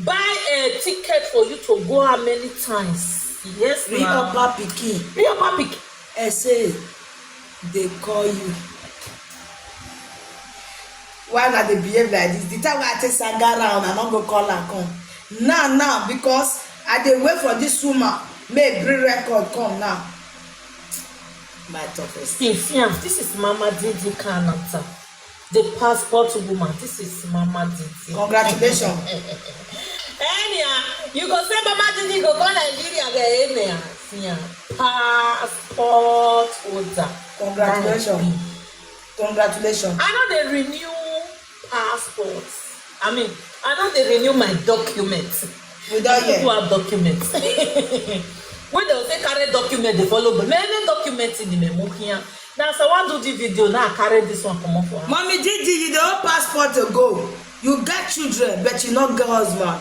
buy a ticket for you to go how many times? Yes, Real papi. I say they call you. Why not they behave like this? The time I take saga round, I'm not gonna call her come. Now, because I dey wait for this woman, may bring record come now. My toughest. This is Mama Didi Canada, the passport woman. This is Mama Didi. Congratulations. Anyhow, you go say Mama Didi go Nigeria again. Passport holder. Congratulations. I know they renew passports. I mean, I know they renew my documents. Without yet. Who have documents? When they say carry document, they follow. But many documents in the memo here. Now, so I want to do the video. Now, I carry this one come up for her. Mommy Didi, you don't have passport to go. You get children, but you not get husband.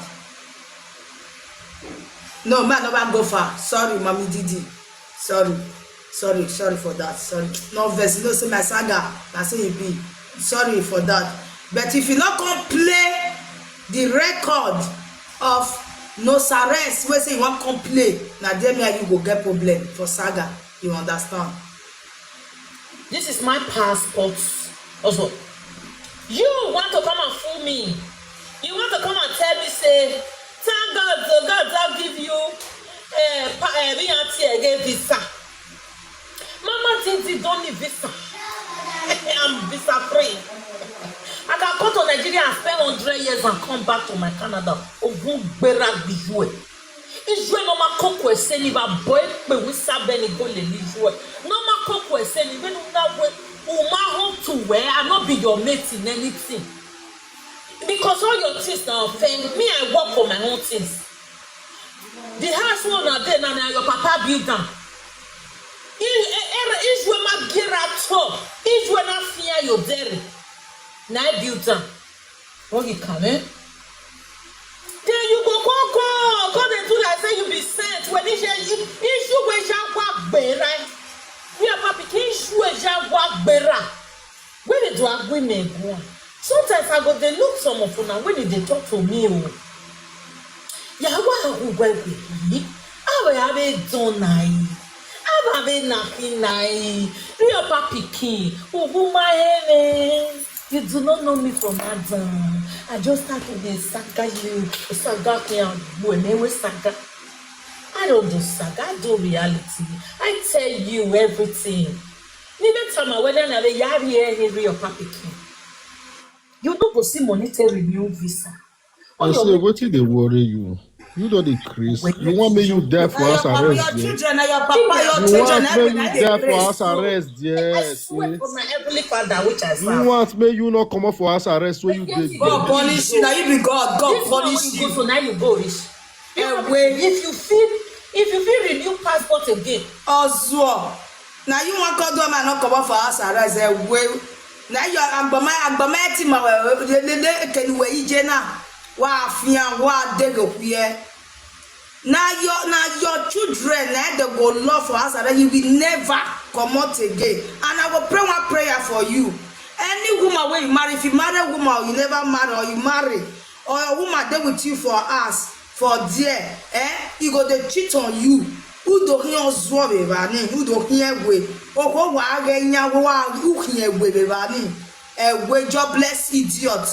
No, man, no one go far. Sorry, Mommy Didi. Sorry for that. Sorry. No verse, you know, say my saga. I say it be. Sorry for that. But if you not come play the record of Nosares, where say you want come play, now then you go get problem for saga. You understand? This is my passport. Also, you want to come and fool me? You want to come and tell me, say, thank God, the God that give you visa. Mama Didi don't need visa. I'm visa free. I can go to Nigeria and spend 100 years and come back to my Canada. Ogun gbera bijue. Ijue no ma koko eseni ba boy pe we sabe ni go le lijue. No ma koko eseni be no na we uma home to where I not be your mate in anything. Because all your things now offend me, I work for my own things. The house one are there now your papa build them. If you ma get at all, if you not fear your dairy, now I build them. What you come in? Then you go and do like say you be sent. When if you we shall walk better, we are papi if you shall walk better. When they do women go. Sometimes I go they look some of them when they talk to me. Yeah, what who go with? I have a donai. I have a nakinai. Real papi king. Who my head? You do not know me from Adam. I just started the saga you saga when they were saga. I don't do saga, I do reality. I tell you everything. Even time I went and I yari real papi king. You don't go see monetary new visa. I say, what did they worry you? You don't decrease. You want me you die for us arrest, Your yeah? children, your papa, your You children, want me everything. you die for us arrest, I yes. swear for my heavenly Father, which I You serve. want me you not come up for us arrest when you did. God punish you. Now you be God. God This one when punish you go, you. so now you go rich. If you feel renew passport again, Ozuo. Now you want God do man not come up for us arrest. Now you agbama team we can we ije na wa afian wa dego kuye. Now your children they go love for us and you will never come out again. And I will pray one prayer for you. Any woman when you marry, if you marry a woman or you never marry or you marry, or a woman there with you for us, for dear, you go to cheat on you. Who do hear Zwabe Bani? Who do hear way? Or what waganya who hear way Bani? A way jobless idiot.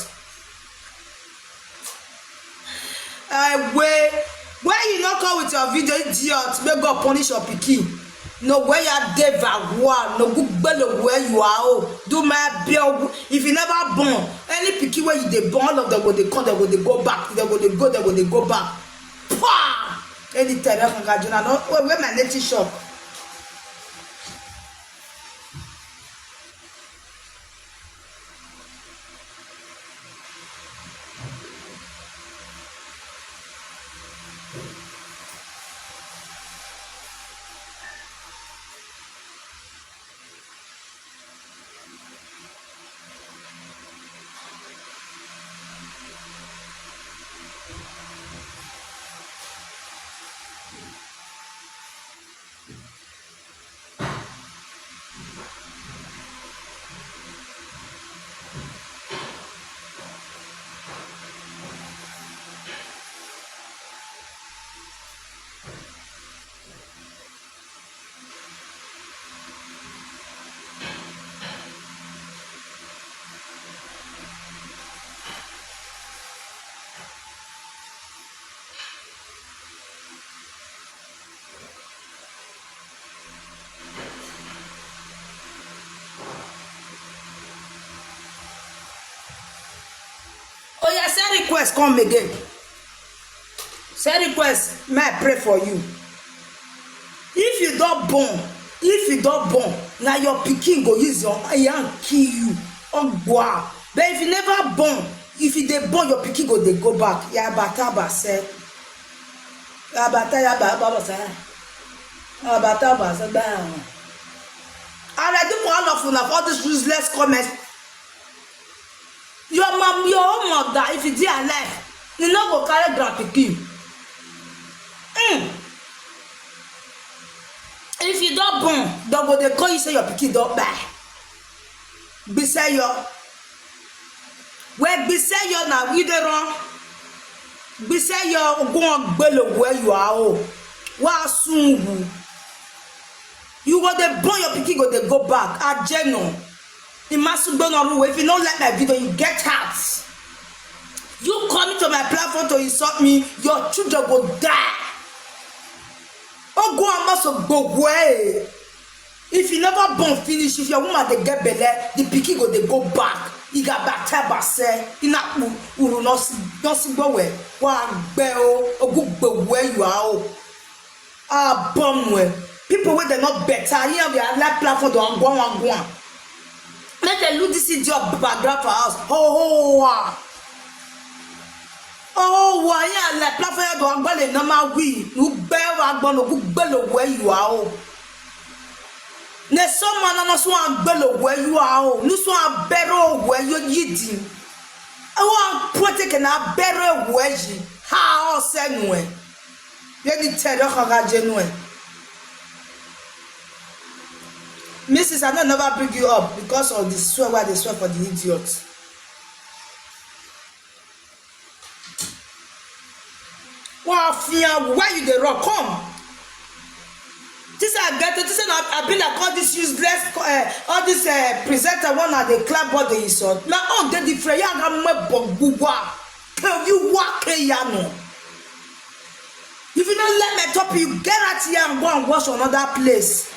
Where you not come with your video idiot, may God punish your pikin. No where you devil one, no good belly where you are. Do my bill. If you never born, any pikin where you they born of them when they come, they will they go back, they will they go back. Pah! Any terror can get you now. Where my native shop. Oh yeah, send request come again. Send request, may I pray for you. If you don't born, now your pikin go use your iron kill you. Oh wow. But if you never born, if you dey born, your pikin go they go back. Ya bataba say. Ya bata ya baba say. Ya bataba say down. And I do for all of you now, all these useless comments. Your own mother, if you dey alive, you no go carry grand pikin. If you don't born, don't go they call you say your pikin don't buy. Beside your, where beside your now we dey run. Beside your go on bello where you are. Oh, what soon? You go they born your pikin go they go back. Ajeno. If you don't like my video, you get out. You coming to my platform to insult me, your children will die. Oh, go and must go away. If you never born finish, if your woman they get belly, the pikin go they go back. iga bata base ina uru no si gbowe wa gbe o ogugbe where you are o bomb we people wey they not better here we are like platform do one make dem look this job background for house wa here like platform do one le normal we nu gbe wa gbon ogugbe lo where you are o ne so man no so agbelo where you are o nu so abero where you yidi I want protect na abero where yi ha o se nu e ye di tero kagaje nu e Mrs. I don't never bring you up because of the swear why they swear for the idiot. Wow, why you the rock come? This I get it. This I be like all this useless, all this presenter one at the club body is on. Now on the different young can you walk yano? If you don't let me top you, get out here and go and watch another place.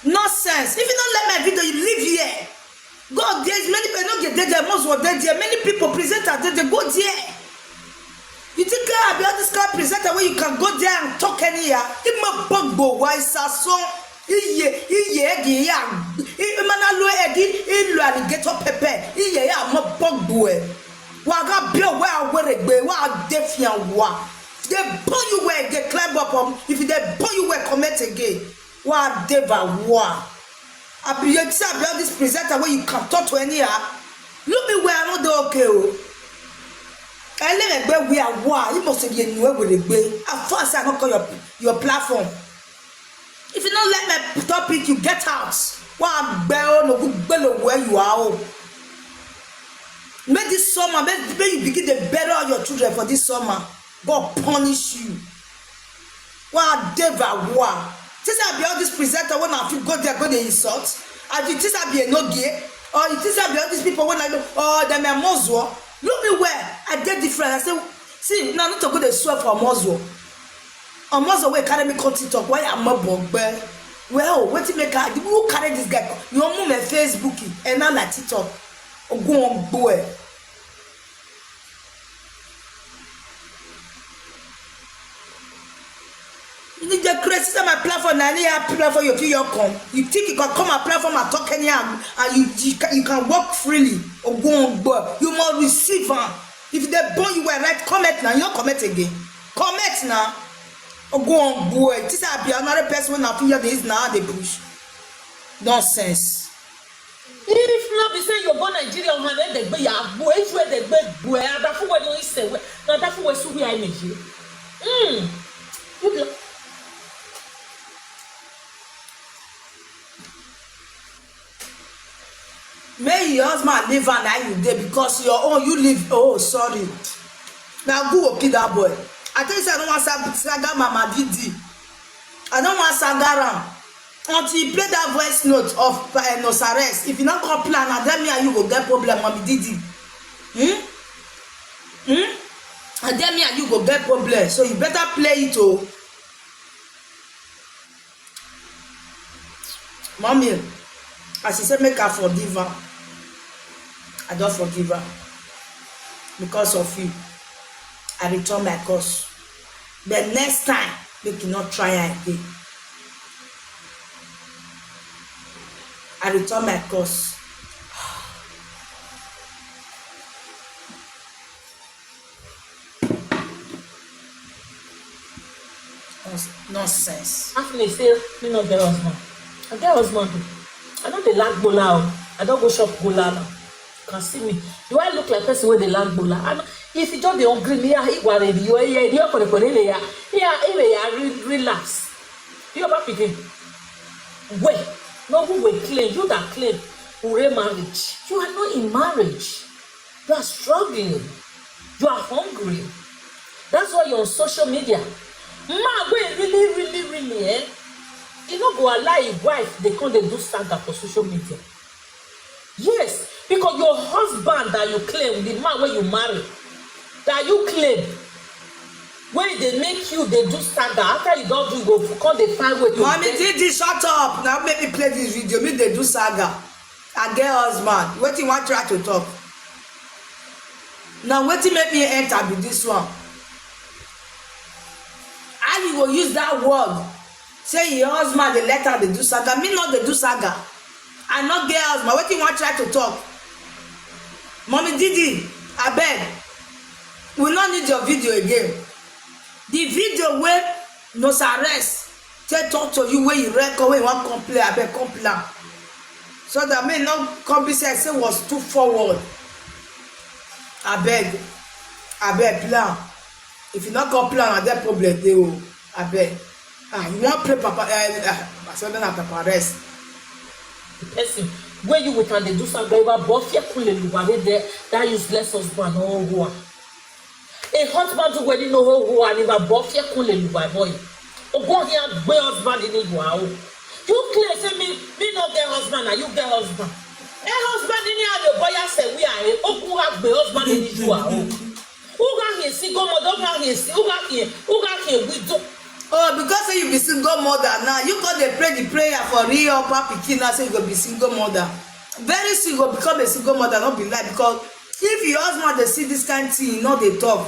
Nonsense. If you don't let my video, you live here. Go there. Many people don't get there. Most were there. Many people presenters they go there. You think about this kind of presenter where you can go there and talk any year? It my bugbo wise song. Iye manalo edi alligator pepper. Iye my bugbo. Waga bill where wa defiant wa. They burn you where they climb up. If they burn you where commit again. Wa deva wa. I be about this presenter where you can talk to any year. Look me where I'm not okay. I let we are war. You must be new with the way. At first, I don't call your platform. If you don't let my topic, you get out. One bell no good bellow where you are. Make this summer, make you begin to better your children for this summer. God punish you. One devil war. This I be all this presenter when I feel go there, go the insult. I think this I be a no gay. Or this I be all these people when I know, oh, them are Moswo. Look me where I get different. I say, see, now not to go to swear for a Moswo. A Moswo where carry me content talk. Why am I bugbear? Well, what to make her? Who carry this guy? Your mom and Facebook and now like TikTok. Or go on boy. You need to create my platform. I need a platform. You come. You think you can come a platform and talk any and you can walk freely or go on board. You must receive her. If they burn you were right, comment now. You don't comment again. Comment now or go on board. This will be another person when I feel this now the bush. Nonsense. If not be say you're born Nigeria, man, they be ya boy. If where they be boy, that's what you say. Now that's what we are in. May your husband live and I you there because your own you live. Oh, sorry. Now go kill that boy. I tell you, I don't want saga Mama Didi. I don't want saga until you play that voice note of Nosares. If you don't come plan, and then me and you will get problem, Mommy Didi. And then me and you go get problem. So you better play it, oh. Mommy, as she said, make her forgive her. I don't forgive her. Because of you. I return my curse. But next time, make you not try again. I return my curse. Nonsense. After say, me not get husband. I get husband. I know they like bola. I don't go shop bola now. You can see me. Do I look like person where they like bola? And if you just the hungry, he worry you. You for the relax. You about picking. Wait, no who will claim you that claim marriage. You are not in marriage. You are struggling. You are hungry. That's why you're on social media. Ma, wait, really, eh? You know, go allow your wife, they can't do saga for social media. Yes, because your husband that you claim, the man where you marry, that you claim, when they make you, they do saga, after you don't do, go, can't they find way to Mommy, Didi, shut up. Now make me play this video. Me, they do saga. I get husband. Wetin wan try to talk? Now wetin make me enter be this one. How you go use that word? Say your husband dey let her dey do saga. Me not dey do saga. I not get husband. Wetin wan try to talk? Mommy Didi, abeg, we no need your video again. The video wey Nose Arrest take talk to you wey you record wey you wan complain, abeg come plan. So that may not come be say was too forward. Abeg plan. If you not come plan, na that problem dey o. Abeg. You wan play papa something na Papa Rest. The person where you with and they do something about both that useless husband or who. A husband who when know who and if both your cool boy. Or go here and boy husband in you. You clear say me not get husband and you get husband. A husband in here the boy say we are who have the husband in you. Who got his single mother, who got here widow. Oh, because say you be single mother now, you got dey pray the prayer for real papa pikin now say you go be single mother. Very soon you go become a single mother, not be like because if your husband dey see this kind thing, you know they talk.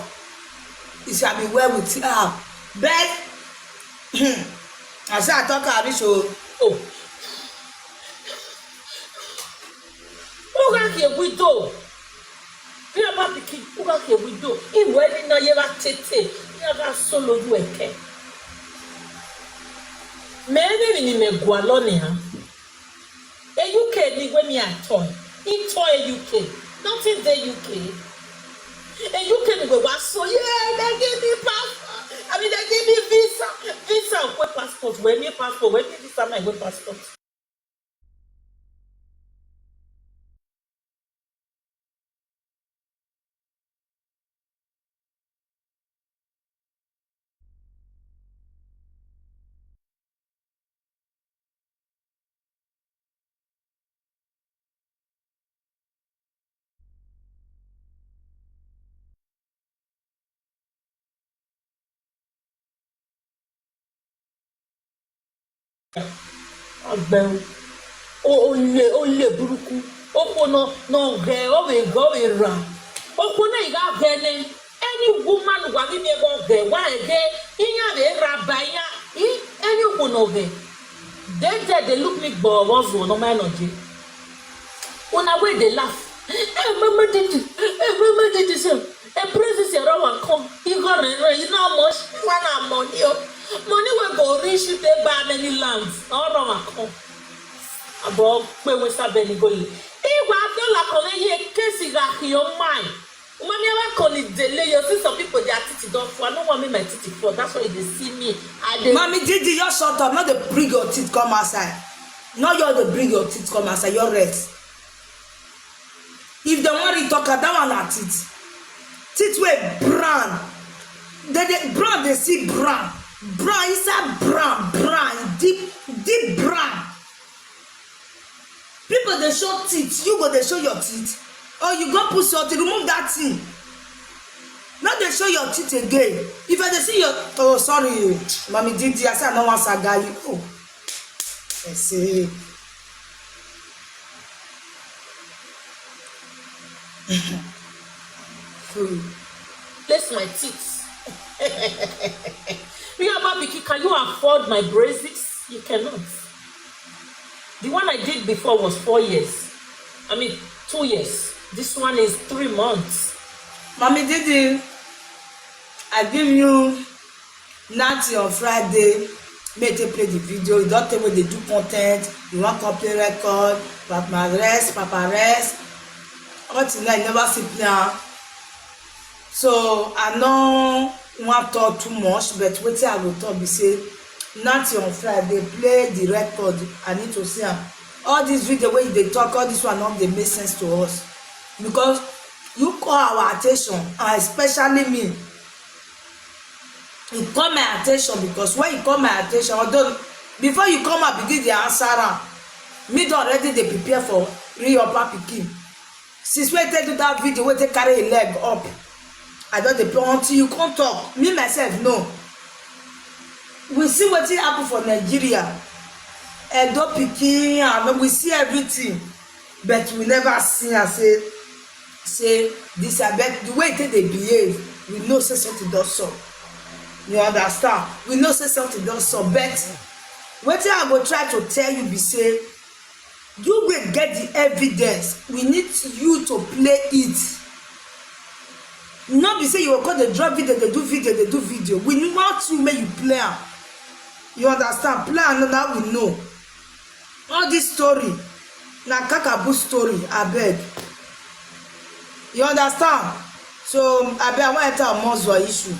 It shall be well with you. But I say I talk Irish Oh. Who got here widow? Papa pikin, who got here widow? He wedding na yeva tete, yeva solo you eke. Maybe ni me gualone ha. A UK ni when me a toy. In toy UK. Not in the UK. A UK ni was so yeah, they give me passport. I mean they give me visa. Visa with passport. When me passport, when me visa my with passport. Agbẹ̀rún ó lè burúkú ó kóná náà gẹ̀ ọ̀wẹ̀ rà ó kóná ìgá gẹ̀ẹ́nẹ́ any woman wà ní mi ẹ̀gọ́ gẹ̀ wá ẹ̀gẹ́ ìyá rẹ̀ ra bàyá any woman gẹ̀ they look me gbọ̀ wọ́n zùn ọ̀nà máa nà jẹ́ una wey dey laugh mama didi sef princess ẹ̀rọ wà kàn igọ̀ rẹ̀ iná mọ̀ wọn náà mọ̀ ní o. Money will go reach you take buy many lands. All wrong come. About where we start Benny going. If I feel like on a case like your mind. When you ever call it delay, you see some people they are titty don't for. I don't want me my titty for. That's why they see me. Mommy Didi, you shut up. Not the bring your teeth come outside. Not you the bring your teeth come outside. Your rest. If the one you talk that one are teeth. Teeth were brown. They brown. They see brown. Brown inside brown, deep brown. People they show teeth, you go they show your teeth. Or you go put something, remove that thing. Now they show your teeth again. If I they see your sorry, Mommy Didi, I say I don't want saga you. Oh, I say. Place my teeth. Can you afford my braces? You cannot. The one I did before was 4 years. I mean, 2 years. This one is 3 months. Mommy Didi, I give you Nancy on Friday. Make they play the video. You don't tell me they do content. You want to play record. Papa Rest. Until now, I never sit now. So I know. Want talk too much, but what I will talk be say Nancy on Friday play the record. I need to see them. All this video where they talk, all this one not they make sense to us because you call our attention, and especially me. You call my attention because when you call my attention, although before you come and begin the answer, me don already they prepare for real papa pikin. Since when they do that video where they carry a leg up. I don't depend until you can't talk. Me myself, no. We see what it happen for Nigeria. Edo Pikin, we see everything. but we never see and say this. But the way they behave, we know say something does so. You understand? We know say something does so. But what I go try to tell you be say, you will get the evidence. We need you to play it. Not be say you will call the drop video, they do video. We want you make you play. You understand? Play and now we know. All this story, na Kakabu story, I beg. You understand? So I beg, I want to tell Mozwa issue.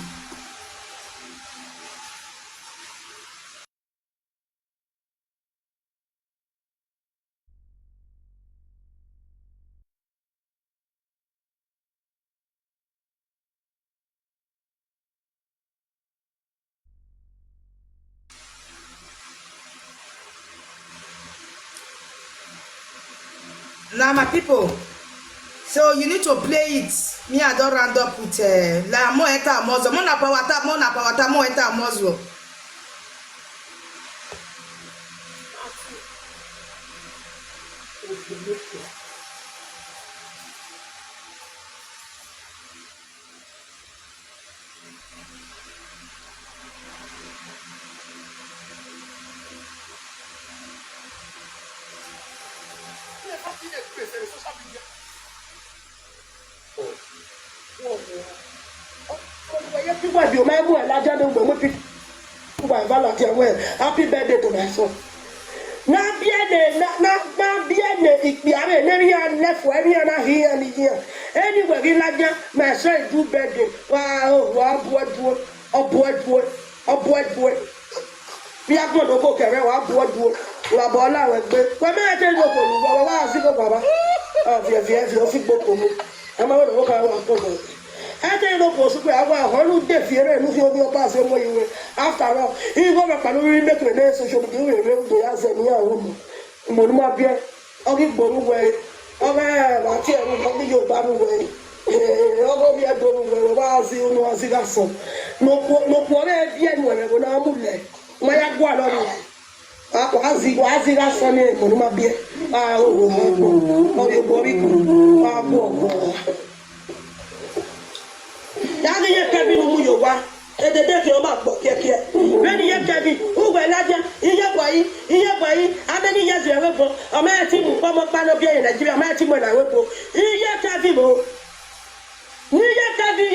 Now my people, so you need to play it. Me I don't round up with la mo eta mozo, mo na pawata mo eta mozo. Happy birthday to my son. Now, bien, left for every other here and here. Anyway, we like that. My son do birthday. Wow, boy. We are going to go carry our boy. Labola with me. When I tell you, I see Baba. I'm going to walk around. I tell you, I want to deaf here and lose your pass away. After all, he got a family make a name social media. The answer me a woman. Monuma Pierre, I'll give Boru way. Okay, I tell you, your battle way. I'll be a door where I see you know as it has some. No, whatever, bien, whenever I'm moving. My aguado. Wazi la sonne monuma bien. Your body. Daddy, you can be who you are. And the death of my book, ready, you can be who will let you in your way. How many years you ever go? A man team from a pan of Nigeria, when I will go. In your cabin,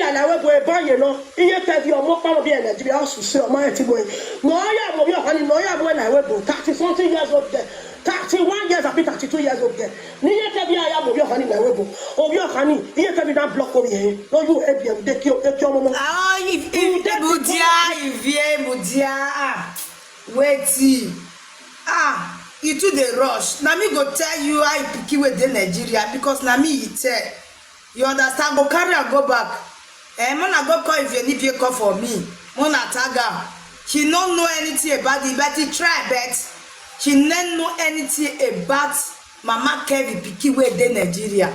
and I will go a bar, you know. In your cabin, more pan of Nigeria, also sell my team. No, I am your honey, no, I am when I will go. 30 years old there. 31 years, I've been 32 years old there. Near Kabi, I am of your honey, my webo. Of your honey, here can be that block over here. No, you help you, take your moment. Ah, if Mudia, wait, you do the rush. Now me go tell you I pick with the Nigeria because now me it you understand? Go carry and go back. Mona go call if you need to call for me. Mona taga. She don't know anything about it, but he try bet. She didn't know anything about Mama Kevin Piki with the Nigeria.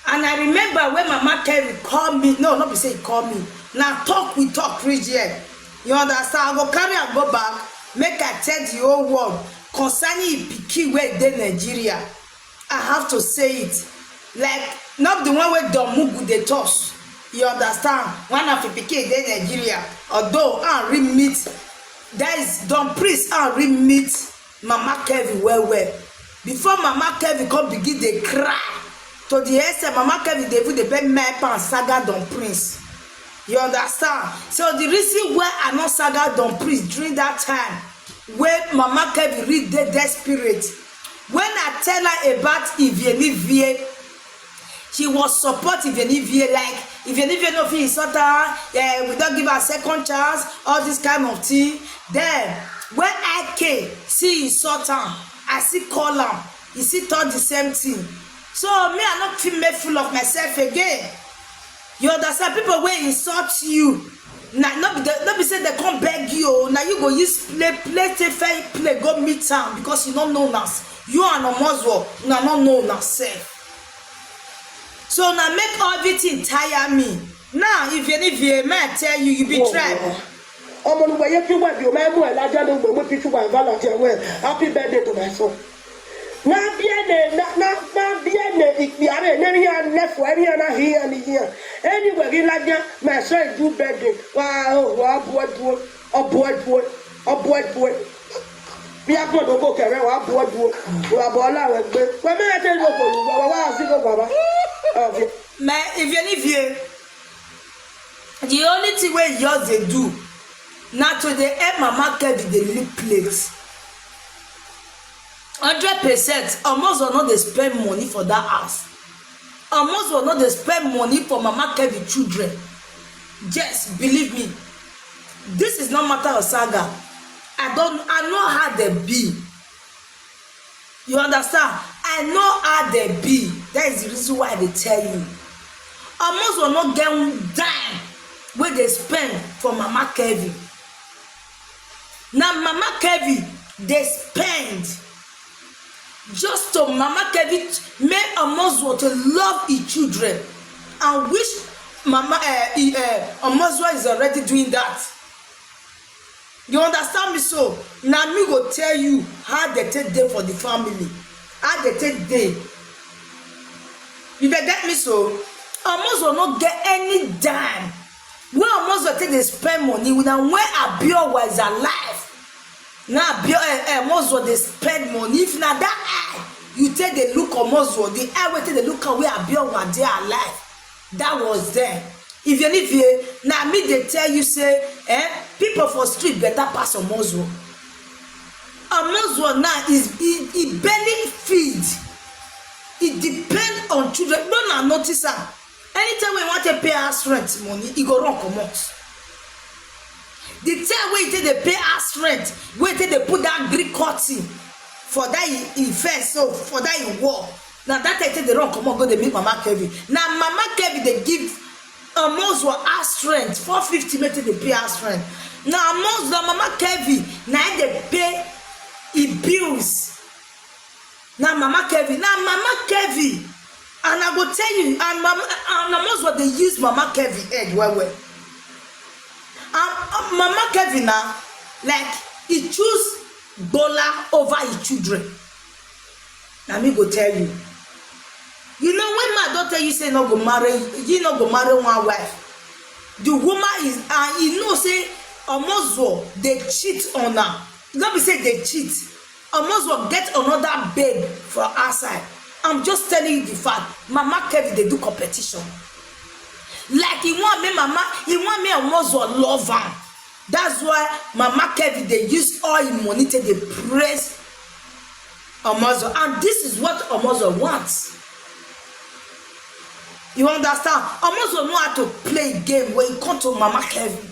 And I remember when Mama Kevin called me, not be say he called me. Now we talk reach here. You understand? I go carry and go back, make I tell the whole world concerning Piki with the Nigeria. I have to say it. Like, not the one where Domugu they toss. You understand? One of the Piki de Nigeria. Although I re-meet, that is Don Priest, I re-meet Mama Kevin well. Before Mama Kevin come begin they cry. To the extent Mama Kevin they put the big map and saga Don Prince. You understand? So the reason why I not saga Don Prince during that time, when Mama Kevin read the dead spirit, when I tell her about Ivienivie, she was supportive Ivienivie, like Ivienivie no fit insult her, we don't give her a second chance, all this kind of thing. Then when I came, see insult her, I see call him, he see thought the same thing. So me I not feel made full of myself again. You understand? People will insult you. Now not be say they come beg you. Now you go use play go meet town because you don't know us. You are no Muslim, now not know yourself. So now make everything tire me. Now if you may tell you, you be tried. I'm on the way you want you, my boy, like I don't know what you want volunteer. Well, happy birthday to my son. na biene ikpiare ne ya left wa ya na here and here anywhere we like my son do birthday wa boy bí a gbọ́dọ̀ bó kẹrẹ wàá bọ́ dúró wàá bọ́ láwọn ẹgbẹ́ wọ́n mẹ́rin tẹ́lẹ̀ ló pọ̀ wá sí kó bàbá. Mais if you live the only thing wey yours dey do na to dey help mama Kevin dey lick plate 100%. Almost will not dey spend money for that house. Almost will not dey spend money for mama Kevin children. Just believe me, this is not matter of saga. I know how they be. You understand? I know how they be. That is the reason why they tell you. Almost will not get one dime where they spend for mama Kevin. Now mama Kevin, they spend just to mama Kevin make almost want to love his children and wish mama almost is already doing that. You understand me? So now me go tell you how they take day for the family, how they take day. You get me? So almost will not get any dime. When almost will take they spend money with them when Abio was alive. Now Abio almost will they spend money. If now that eye you take the look almost will the eye will take the look at where Abio was there alive. That was there. If you live here, now me they tell you say, people for street better pass Omozwo. Omozwo now is it barely feed. It depends on children. Don't notice that. Anytime we want to pay house rent money, it go wrong come out. The time we take they pay house rent, we take they put that Greek cotton for that in first, so for that in war. Now that I take the wrong come out, go they make Mama Kevin. Now Mama Kevin they give almost what house rent 450 meter they pay house rent. Now almost the Mama Kevin now they pay bills. Now Mama Kevin, and I will tell you, and almost what they use Mama Kevin head well. Mama Kevin now, like he choose Bola over his children. Now me go tell you. You know when my daughter you say no go marry, you no go marry one wife. The woman is you know say almost they cheat on her. Don't be say they cheat. Almost get another babe for outside. I'm just telling you the fact. Mama Kevin they do competition. Like he want me almost love her. That's why Mama Kevin they use all his money to they praise Omozo, and this is what Omozo wants. You understand? Omozo know how to play a game when it comes to Mama Kevin.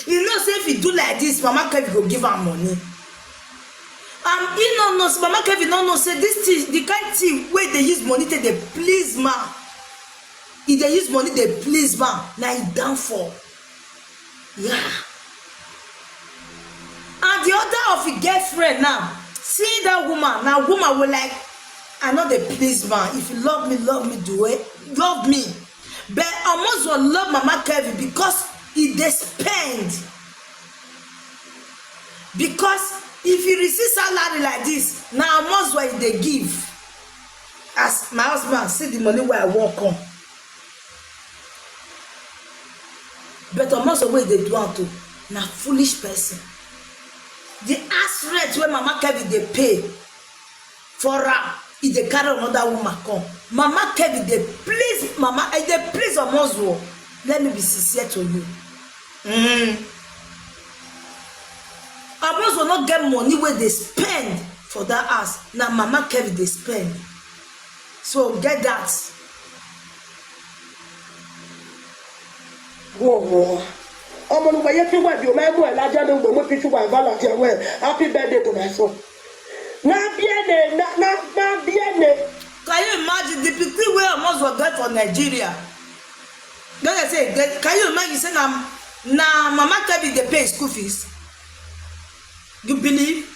You know, say if you do like this, Mama Kevin will give her money. You know, Mama Kevin no say this thing, the kind of thing where they use money to they please man. If they use money, they please man. Now it's down for. Yeah. And the other of the girlfriend now, see that woman, now woman will like, I know they please man. If you love me, do it. Love me. But almost will love Mama Kevin because if they spend. Because if you receive salary like this, now almost what they give. As my husband see the money where I work on. But almost the way they do it to na foolish person. The ass rent where Mama Kevin they pay for her, if they carry another woman come. Mama Kevin they please Mama, they please almost. Let me be sincere to you. Almost will not get money where they spend for that house. Now Mama Kevin they spend. So get that. Whoa. I'm on the way to what you may go and I don't know what you want volunteer. Well, happy birthday to my son. Not bien, not bien. Can you imagine the people where almost will get for Nigeria? Then I say, can you imagine say now Mama Kevin they pay school fees? You believe?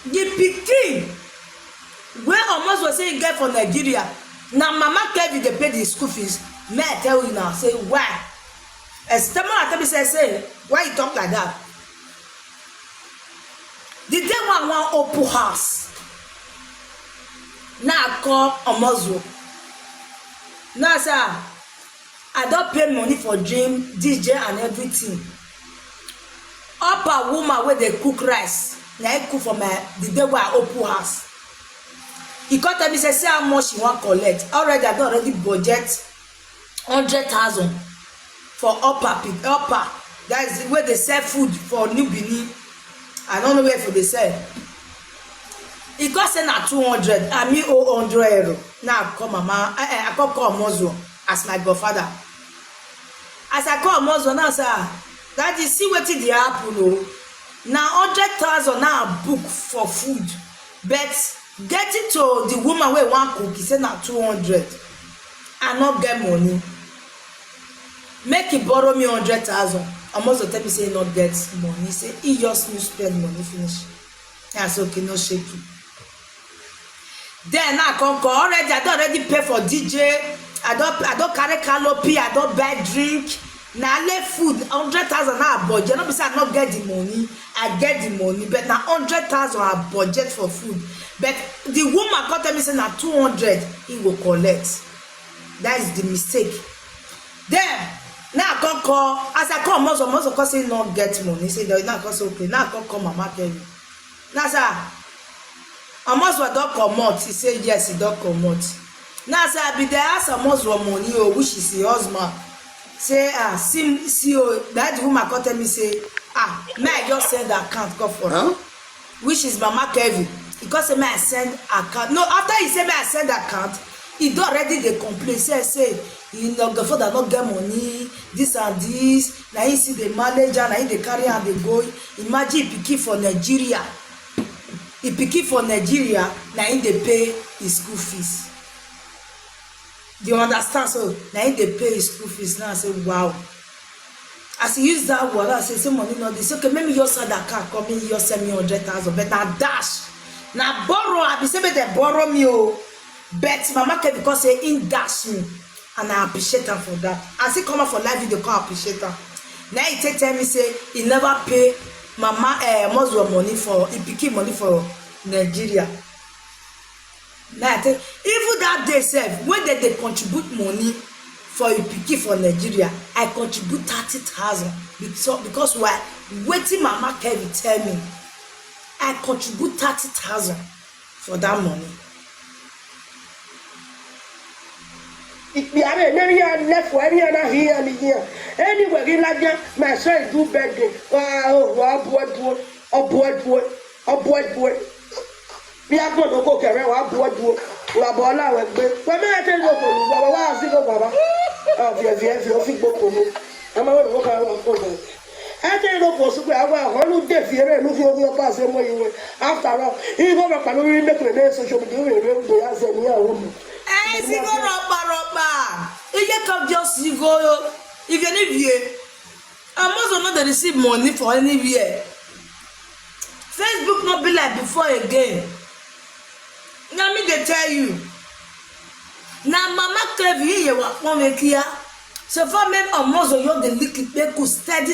The pikin where almost was saying get for Nigeria. Now Mama Kevin they pay the school fees. May I tell you now? Say why? Esther say why you talk like that? The day one open house. Now I call Omozo. Now sir, I don't pay money for dream, DJ and everything. Up a woman where they cook rice. Now I cook for the day where I open house. He come tell me say how much he want collect. Already I don already budget 100,000 for upper. That is where they sell food for New Benin. I don't know where for they sell. He come say na 200. I me owe 100 euro. Now I call mama. I call Omozo as my godfather. As I call Omozo now sir, that is see wetin dey happen o. Na 100,000 now book for food, but getting to the woman wey wan cook, he say na 200. I no get money. Make he borrow me 100,000. Omozo tell me say he no get money. He say he just no spend money finish. I say okay, no shake you. Then I come call already. I don already pay for DJ. I don't carry canopy. I don't buy drink. Now left food 100,000 now budget. No be say I not get the money. I get the money, but now 100,000 I budget for food. But the woman come tell me say na 200 he will collect. That is the mistake. Then now I come call. As I call Omozo come say not get money. He say now I come say okay. Now I come call Mama Kelly. Now sir, Omozo don comot. He say yes, he don comot. Now sir, I be there ask Omozo money o, which is the husband. Say see o, that woman come tell me say may I just send the account come for her, which is Mama Kevin. He come say may I send account. No, after he say may I send account, he don already dey complain say he no go for that not get money, this and this. Now he see the manager, now he dey carry and dey go. Imagine he pikin for Nigeria. He pikin for Nigeria, now he dey pay his school fees. Do you understand? So now he dey pay his school fees. Now I say wow. As he use that word, I say money not this. Okay, maybe you send that car come in, you send me 100,000, but now dash. Now borrow, I be say they borrow me oh. But Mama Kevin because say in dash me, and I appreciate her for that. As he come out for live video, come appreciate her. Now he tell me say he never pay Mama Omozo money for he pikin money for Nigeria. Now I tell even that day sef when they contribute money for a pikin for Nigeria, I contribute 30,000 because why? Waiting Mama Kevin tell me, I contribute 30,000 for that money. Left for any other here and here. Anywhere in Ladia, my son do birthday. Boy. We are going to go carry our board. We are born out with me. But I tell you, I was Baba. Oh, yes, I'm going to walk around. I tell you, possibly, I will deaf here and look over your pass and way you after all. He go back and we make the social media as a near woman. Eh, si go roba. You get come just you go. If you live here, Omozo not dey receive money for anywhere. Facebook not be like before again. Now me dey tell you. Now Mama Kevin here wa make here. So for me Omozo you dey lick it make steady.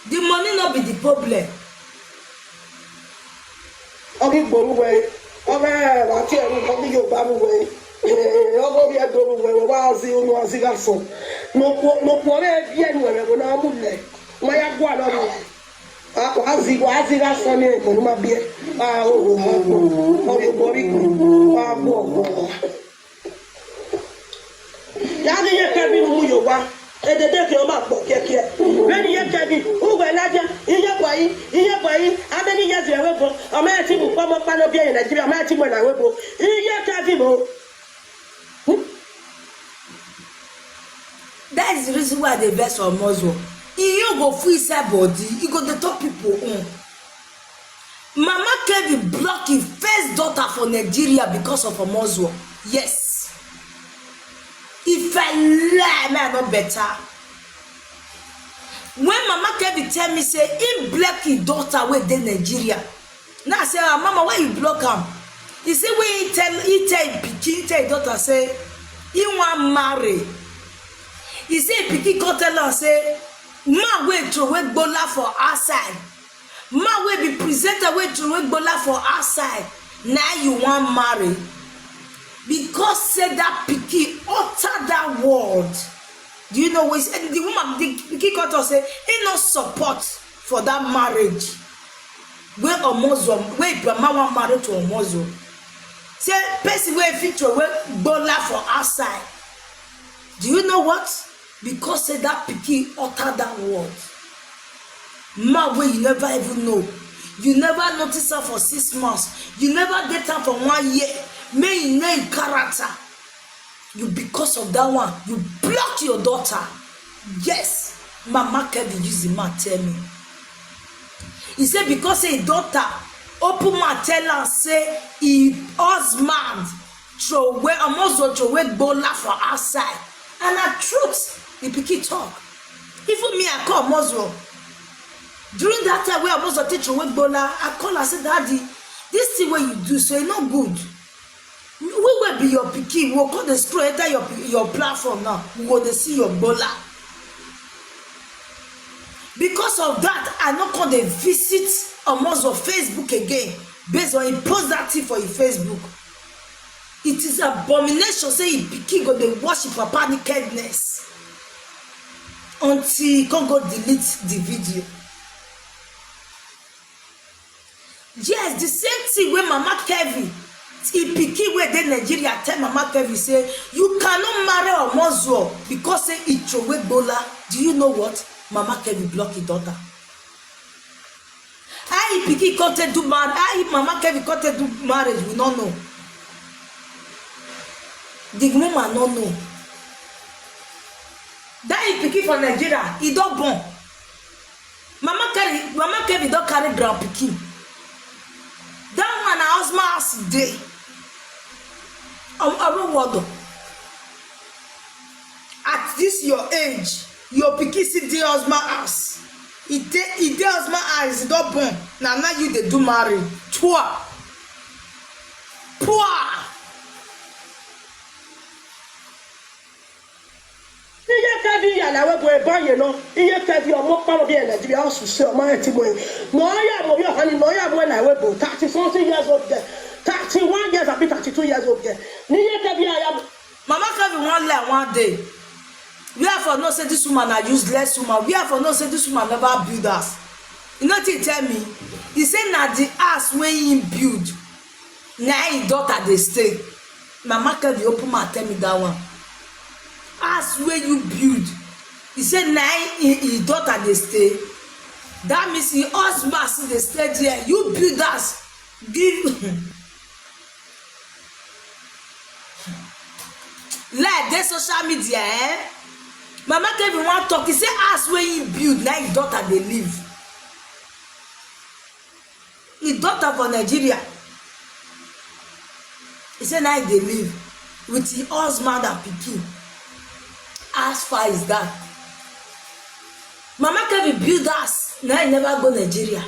The money not be the problem. Okay, go away. Okay, I tell you, come you back away. Ogo bi adoro we wa azi onu azi ga so. No ko re bi enu we na mu le. Ma ya gwa lo ni. Azi ga so ni ko ma bi e. O ye bori ko. Bo. Ya ni ye ka bi mu yo wa. Edede ke o ma po keke. Ready ye ka bi. U we laja. Iye boy. How many years you have go? O ma ti mu pa mo pa no bi in Nigeria. Ma ti mo na we go. Iye ka bi mo. That is the reason why they vex for Omozo. He go free his body. He go the top people. Mama Kevin block his first daughter for Nigeria because of Omozo. Yes. If I lie, man, not better. When Mama Kevin tell me say he block his daughter with the Nigeria. Now I say, Mama, why you block him? He say when he tell his daughter say he want marry. He say pikin come tell am say man wey throway gbola for outside, man wey be presenter wey throway gbola for outside, Now you want marry because say that pikin utter that word. Do you know what the woman the pikin got to say he no support for that marriage wey Omozo wey grandma wan marry to Omozo. Say person wey fit throw wey gbola for outside. Do you know what? Because say that pikin utter that word. Man wey you never even know. You never notice her for 6 months. You never get her for 1 year. May you know character. You because of that one, you block your daughter. Yes, Mama Kevin use the man tell me. He said because his daughter open my tell her say he husband throw away Omozo throw away gbola for outside. And the truth, the pikin talk. Even me, I call Omozo. During that time where Omozo take throw away gbola, I call her say, Daddy, this thing what you do, so it's not good. We will be your pikin. We'll call the screw enter your platform now. We will see your gbola. Because of that, I not call the visit Omozo Facebook again. Based on he post that thing for his Facebook. It is abomination. Say he pikin go they worship papa nakedness until he can't go delete the video. Yes, the same thing when Mama Kevin. He pikin wey dey Nigeria tell Mama Kevin say you cannot marry Omozo because say he throw away gbola. Do you know what? Mama Kevin block his daughter. How he pikin come do marriage? How he Mama Kevin come do marriage? We don't know. The woman no know. That he pikin for Nigeria, he don't born. Mama Kevin don't carry grand pikin. That one na husband house day. At this your age, your pikin see the husband house. He dey husband house, he don't born. Now you they do marry. Poor. Iye Kevin yàrá wẹ́gbọ̀ ẹ̀bá yẹn náà. Iye Kevin ọmọ pàrọ̀ bí ẹ̀ Nàìjíríà ọ̀sùn sí ọmọ ẹ̀ tí mo yẹn. Nọ́ọ̀yà mo bí ọ̀kan ni nọ́ọ̀yà mo ẹ̀ náà wẹ́gbọ̀ 30-something years old there. 31 years àbí 32 years old there. Iye Kevin yàrá. Mama Kevin one lie one day. Wherefore no say this woman a useless woman. Wherefore no say this woman never build us. You know what he tell me? He say na the house wey he build. Na him daughter dey stay. Mama Kevin open mouth tell me that one. House where you build. He said now his daughter they stay. That means his husband they stay there. You build us. Give like this social media, eh? Mama Kevin want talk. He say house where you build. Now his daughter they live. His daughter for Nigeria. He said now they live with his husband and pikin. As far as that, Mama Kevin build us. Now he never go Nigeria.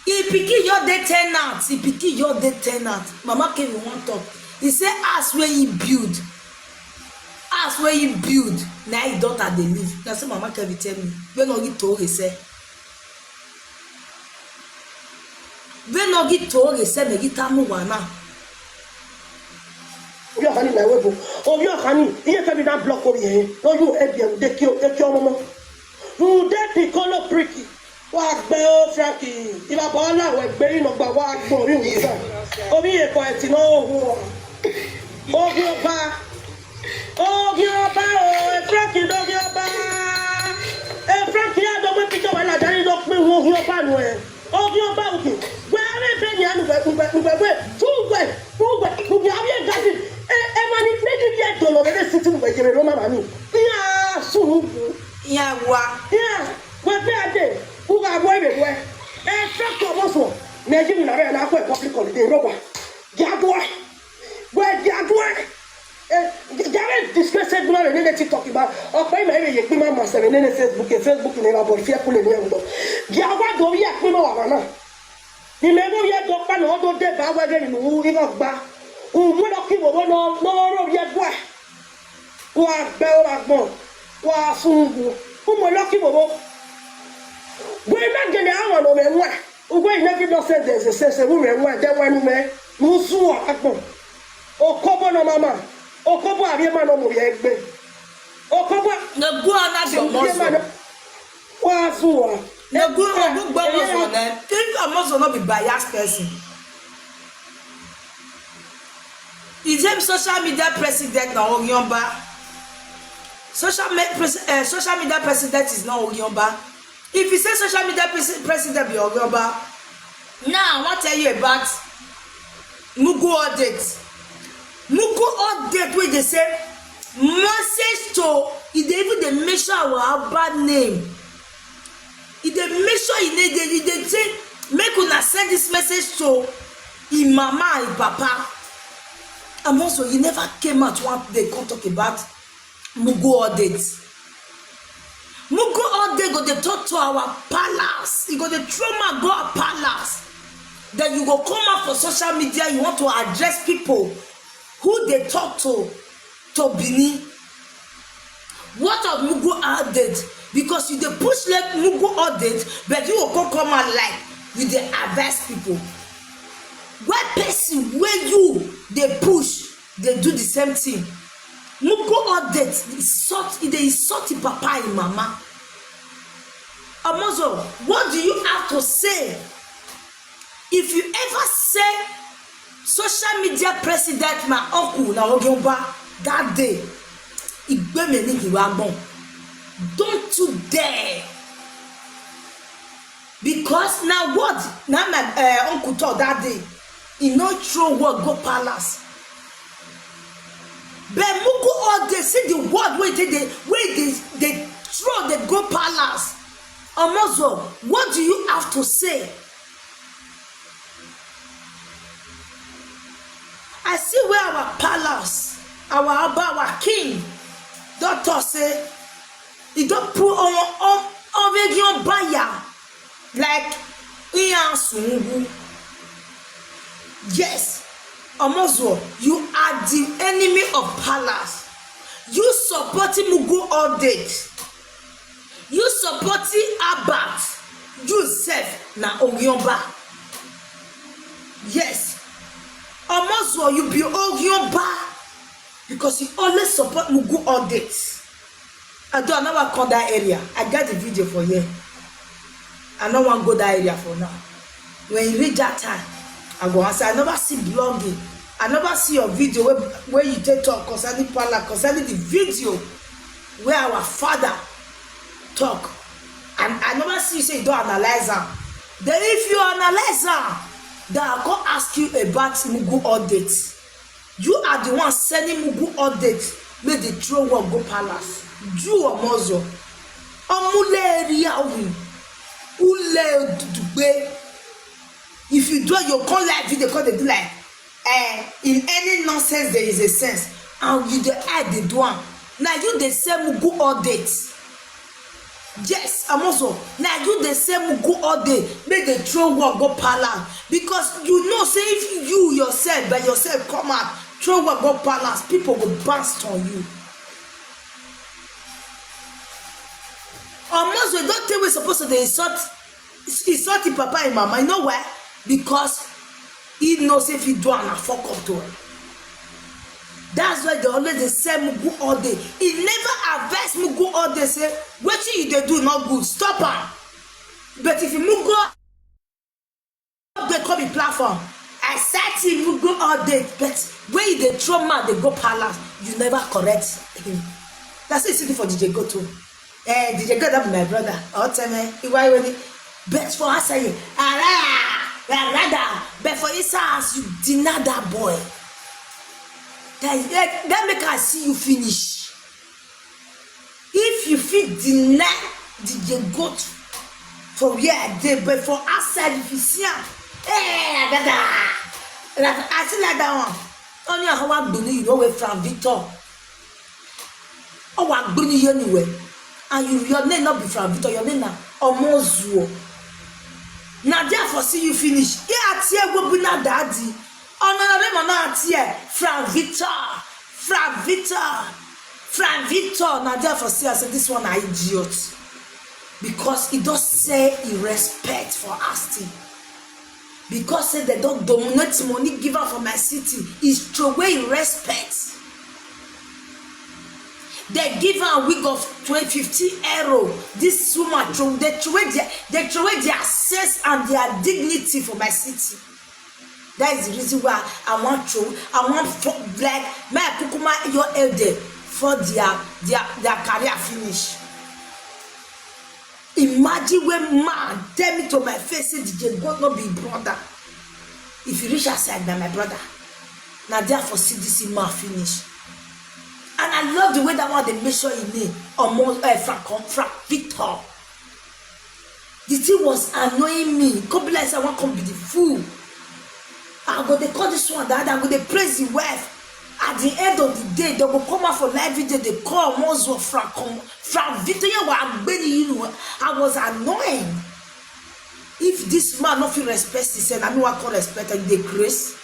He pikin your day tenant. He pikin your day tenant. Mama Kevin want talk. He say ask where he build. Ask where he build. Now his daughter they live. That's what Mama Kevin tell me. When no get told he say. When no get told he say me get tamu wana. Obi ọ̀kan ni na wẹ́gbọ̀. Obi ọ̀kan ni iye Kevin náà block omi yẹn. Lọ́yún ẹ̀bìẹ̀ ǹdẹ́ kí ọmọ mọ́. Ǹdẹ́ bí kọ́lọ́ píríkì. Wà á gbẹ́ ó Frankie. Ìbàbọ̀ ọ̀làwọ̀ ẹgbẹ́ yìí lọ́gbà wà á gbọ́ orí òun sàn. Omi èkó ẹ̀tì náà òhun ọ̀. Ogi ọba. Ogi ọba o. Frankie lógi ọba. Frankie àdọ́gbẹ́ píjọ́ wà ládàárí lọ pé wọ́n ogi ọba nù ẹ̀. Ogi ọba òkè. Wẹ́ẹ́rẹ́ bẹ́ẹ̀ ni ànùgbẹ̀gbẹ̀ fúgbẹ̀ fúgbẹ̀ àbíyẹ̀ gàdí. Emani méjì bí ẹ̀dọ̀ lọ rẹ̀ sí ti ń gbẹ̀jẹ̀rẹ̀ ló máa ní. Ìyá sùn. Ìyá wa. Ìyá wẹ́pẹ́ àdé wúwo àbọ̀ ẹ̀rẹ̀ wẹ́. Fẹ́kọ̀ ọmọsùn Nàìjíríà náà rẹ̀ náà kọ́ ẹ̀ public holiday rọ́bà. Jàdùá wẹ́ jàdùá. Jàre disgrace gbọ́n rẹ̀ nílẹ̀ TikTok bá ọ̀pọ̀ ìmọ̀ ẹ̀rẹ̀ yẹ pé máa mọ̀ sẹ̀rẹ̀ nílẹ̀ Facebook ní ìlàbọ̀ ìfẹ́ kúlẹ̀ ní ẹ̀rọ. Jàdùá dòrí yẹ pé máa wà wà náà. Ìmẹ̀rù yẹ dọ̀pá náà ọdún dé bá wẹ́rẹ́ nínú ìwà gbá. Umwana kibobo no yedwa wa be ora gbon wa sungu umwana kibobo we na gele awon no me nwa Ugwe never not said there's a sense of women where they want me. Musu akpo. Okobo no mama. Okobo abiyema no mo yegbe. Okobo na go na be Omozo. wa zuwa. Na go Omozo na. If Omozo not be biased person. Is him social media president na Oryomba? Social media president is not Oryomba. If you say social media president be Oryomba, now I want to tell you about Mugu update. Mugu update where they say message to if they even they mention our bad name. If they mention they say make una send this message to him mama and papa. And also he never came out one day come talk about Mugu update. Mugu update go they talk to our palace. You go the trauma go our palace. Then you go come out for social media, you want to address people who they talk to Bini. What of Mugu update? Because you they push like Mugu update, but you will come out like with the adverse people. What person where you they push, they do the same thing. Mugu update they insult the papa and mama. Omozo, what do you have to say? If you ever say social media president my uncle na Oryomba that day, don't you dare. Because now what? Now my uncle told that day, he no throw word go palace. But Mugu all they say the word where they throw they go palace. Omozo, what do you have to say? I see where our palace, our Abba, our king, doctor say, he don't put on your buyer like Ian Sungu. Yes, Omozo, you are the enemy of palace. You supporting Mugu update. You supporting Abba. You self na Oryomba. Yes. Omozo, you be Oryomba because you always support Mugu updates. I don't know what call that area. I got the video for you. I don't want to go that area for now. When you reach that time, I go answer. I never see blogging. I never see your video where you take talk concerning Pala, concerning the video where our father talk. And I never see you say you don't analyze her. Then if you analyze her, then I go ask you about Mugu updates. You are the one sending Mugu updates. Make the throw one go palace. You Omozo. Omule area ule dube. If you do your call live video, call they do like in any nonsense there is a sense. And you the add the one. Now you the same Mugu updates. Yes, Omozo. Now you the same Mugu update. Make the throw one go palace. Because you know, say if you yourself by yourself come out, throw one go palace, people will bounce on you. Omozo, don't tell me supposed to insult the papa and mama. You know why? Because he knows if you do and fuck up to him. That's why they always the same Mugu all day. He never advise Mugu all day say, what you they do not good, stop him. But if you Mugu they come in platform, I said him Mugu all day, but when they throw man, they go palace, you never correct him. That's it for DJ Goto. DJ Goto that be my brother. All time, but for us saying, but for his house, you deny that boy. That make us see you finish. If you feel deny DJ Goto for where I did, but for outside, if you see him, I see like that one. Only how I believe you know where from Victor. Oh, I believe you anyway. And your name not be from Victor, your name now Omozo. Now therefore see you finish. Yeah, tear go be na daddy. Oh no, not here. From Victor. Now therefore see I said this one are idiot. Because he does say he respect for Asti. because say they don't dominate money given for my city is throwaway respect. They give her a wig of 50 euro. This woman they throw away their access and their dignity for my city. That is the reason why I want like my kukuma your elder for their career finish. Imagine when man tell me to my face say DJ God not be brother. If you reach outside by my brother, now therefore see this man finish. And I love the way that one they measure in me almost Frank Victor. The thing was annoying me. Come be like I want to be the fool. I go they call this one that I go they praise the wife. At the end of the day, they will come out for live video. They call Mozo Frank Victor. I was annoying. If this man not feel respect, he said, I know I can respect and the grace.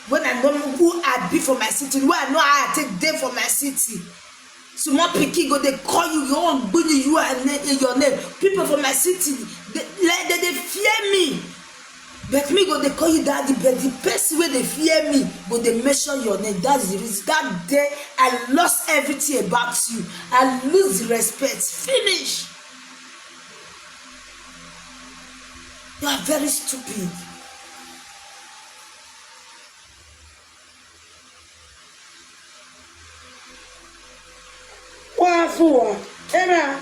When I know who I be for my city, when I know I take them for my city. So more picky go they call you your own bully you and your name. People from my city, they fear me. But me go they call you daddy, but the person where they fear me, go they mention your name. That is the reason. That day I lost everything about you. I lose the respect. Finish. You are very stupid. Wazua, Ena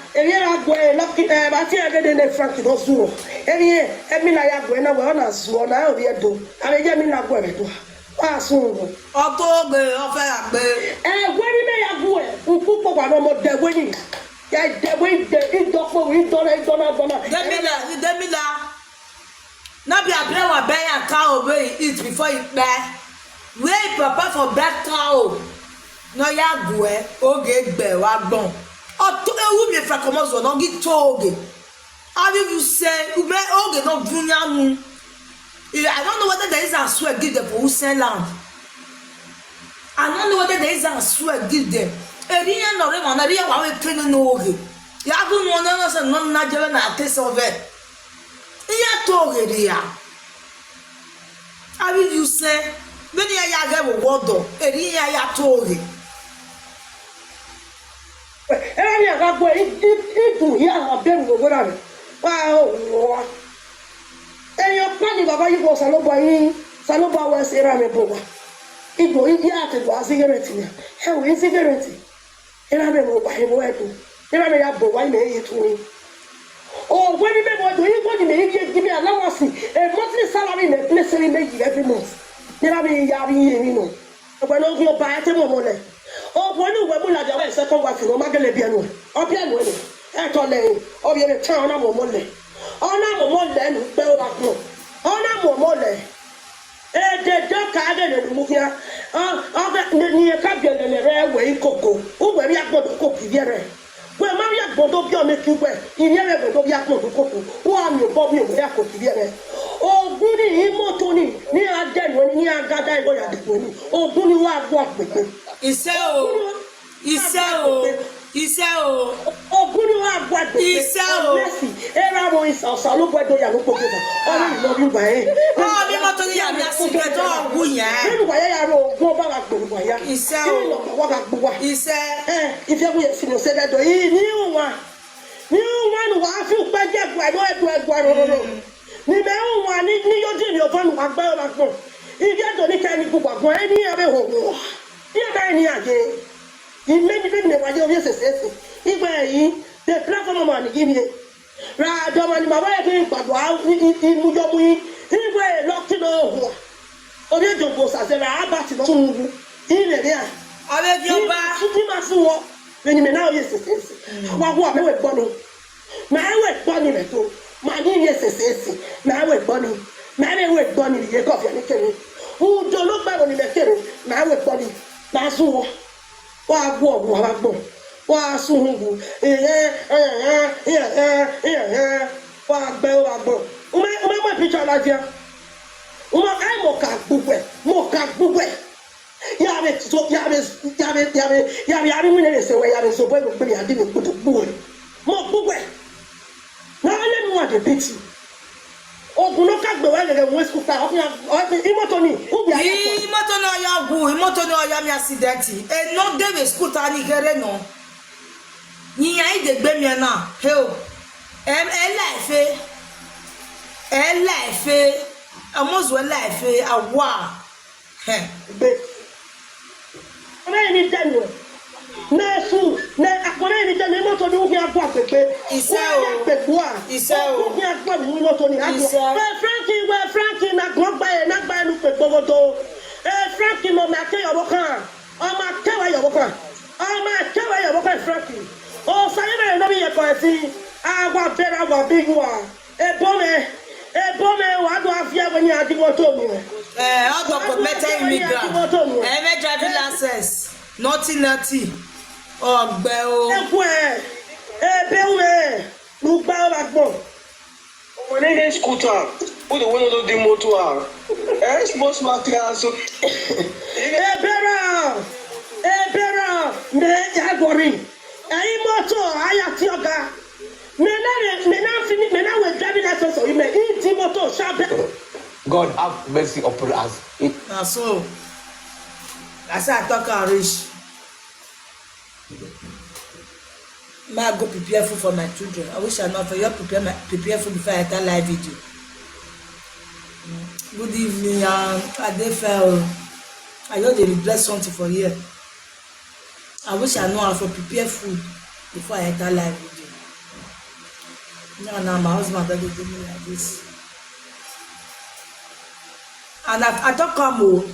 Gwe, lucky, Batia getting a Frank to Zoo. Emina Yagwena, well, as one I will do. I mean, Yamina Gwe. Wazoo. October of And when you may have Gwe, who put one more the winning. Yeah, the way the doctor we don't. Demila. Not be a player or buy a cow away eat before you buy. Wait, papa for black cow. No ya gwe oge gbe wa gbon o to ewu mi fra komo so no gi to oge how you say ube oge no dunya mu. I don't know whether there is a swear give them for who sell land. I don't know whether there is a swear give them eriya no re mo na riya wa we train no oge ya go no na so no na jere na test of it iya to oge riya how you say when ya get wo wodo eriya ya to oge. Area got where it do here have been go on. Wow. And your planning about you was Saloba was a rameboga. It go in here to a cigarette. How is cigarette? And I don't know why he will do. And I may have the wine to me. Oh, when you remember, do you want to give me allowance a monthly salary in a place in make every month? Then I mean, you know. When I go buy a money. Oh, when you were like the second wife, no Magalebiano, or piano, Etole, or your town of Mole. Oh, no more than Belbaco. Oh, no more than. The doctor added a movie. Near Cabian and a railway cocoa. Oh, where we are going to cook here. Well, Maria Bodobio make you wear. In your Bodobia cocoa. Who am you, Bobby, with that cook here? Oh, goody, Motoni, near dead when he had got that way at the money. Oh, goody, what with me. Isao. Oh, good you have what? Isao. Everyone is also look what do you look over. Oh, love you by. Oh, we want to hear me secret or who ya. Go back to Waya. Isao. What Isao. If you will see said that new one. New one who I feel bad. Ni me one ni yo din yo van wa gba wa pon. If you don't need any book wa any ave ho. You buy any again. You made me never do this. If the platform man give me. Ra do man ma wa again gbagbo in mu yo mu yin. If we lock to no. Ori jo bo sa se ra ba ti no tun. In le dia. Ave yo ba. Ti ma su wo. When you now yes. Wa wo me we gbo no. Ma we gbo ni le to. Ma ni yes. Ma we gbo ni. Ma me we gbo ni ye ko fi ani kere. O do lo gba ni le kere. Ma we gbo ni. Ma su wo. Wa gbo wa gbo. Wa su hu. Wa gbo. O me picture la dia. O ma ai mo ka gbugbe. Ya be so ya be mi le se we ya be so boy gbe ya di mi gbugbe. Mo gbugbe. Na le mu wa de pity. O kuno ka gbe wa gege we school ta o imoto ni ubi aya imoto no ya gu imoto no ya mi accident e no dey we school ta ni kere no yin ya ide gbe mi na he o life almost one life awa he be ona ni tanu na su na akore ni tanu imoto ni ubi agbo apepe ise o ubi agbo ni imoto ni agbo Frankie na gba nu pe gbogodo Frankie mo ma ke yobo kan o ma ke wa yobo kan Frankie o saye me no bi ye ko si agwa bera wa bigwa ebome wa do afia we ni adi moto mi documented immigrant me driving license nothing ogbe o ebewe lu gba o bagbo when they scooter who the one of the motor small class so ebera me jagori ayi moto aya ti oga me na we driving license o me ti moto shabe God have mercy upon us. So I say I talk and rich. May I go prepare food for my children? I wish I know for you prepare food before I enter live video. Good evening, I dey fail. I just dey regret something for here. I wish I know how to prepare food before I enter live video. Now my husband don dey do me like this. And I don't come home.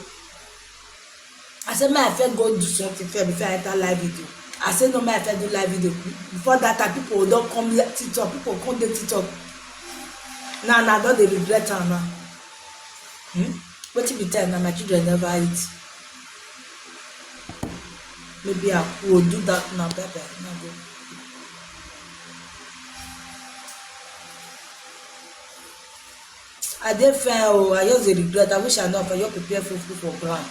I said, may I first go do something first before I enter live video. I said, no, may I first do live video. Before that time, people don't come TikTok. People come to TikTok. Now, I don't regret her now. What if you tell now my children never eat? Maybe I will do that now, better. Now go. I dey fail. I just regret. I wish I know for you prepare food for ground.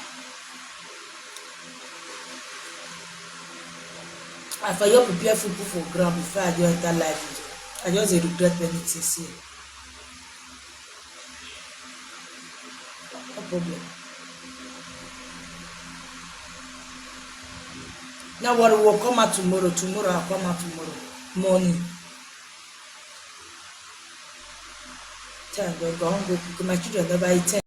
I for you prepare food for ground before I do enter live video. I just regret many things here. No problem. Now what will come out tomorrow? Tomorrow I'll come out tomorrow morning. Go home, go because my children never eat 10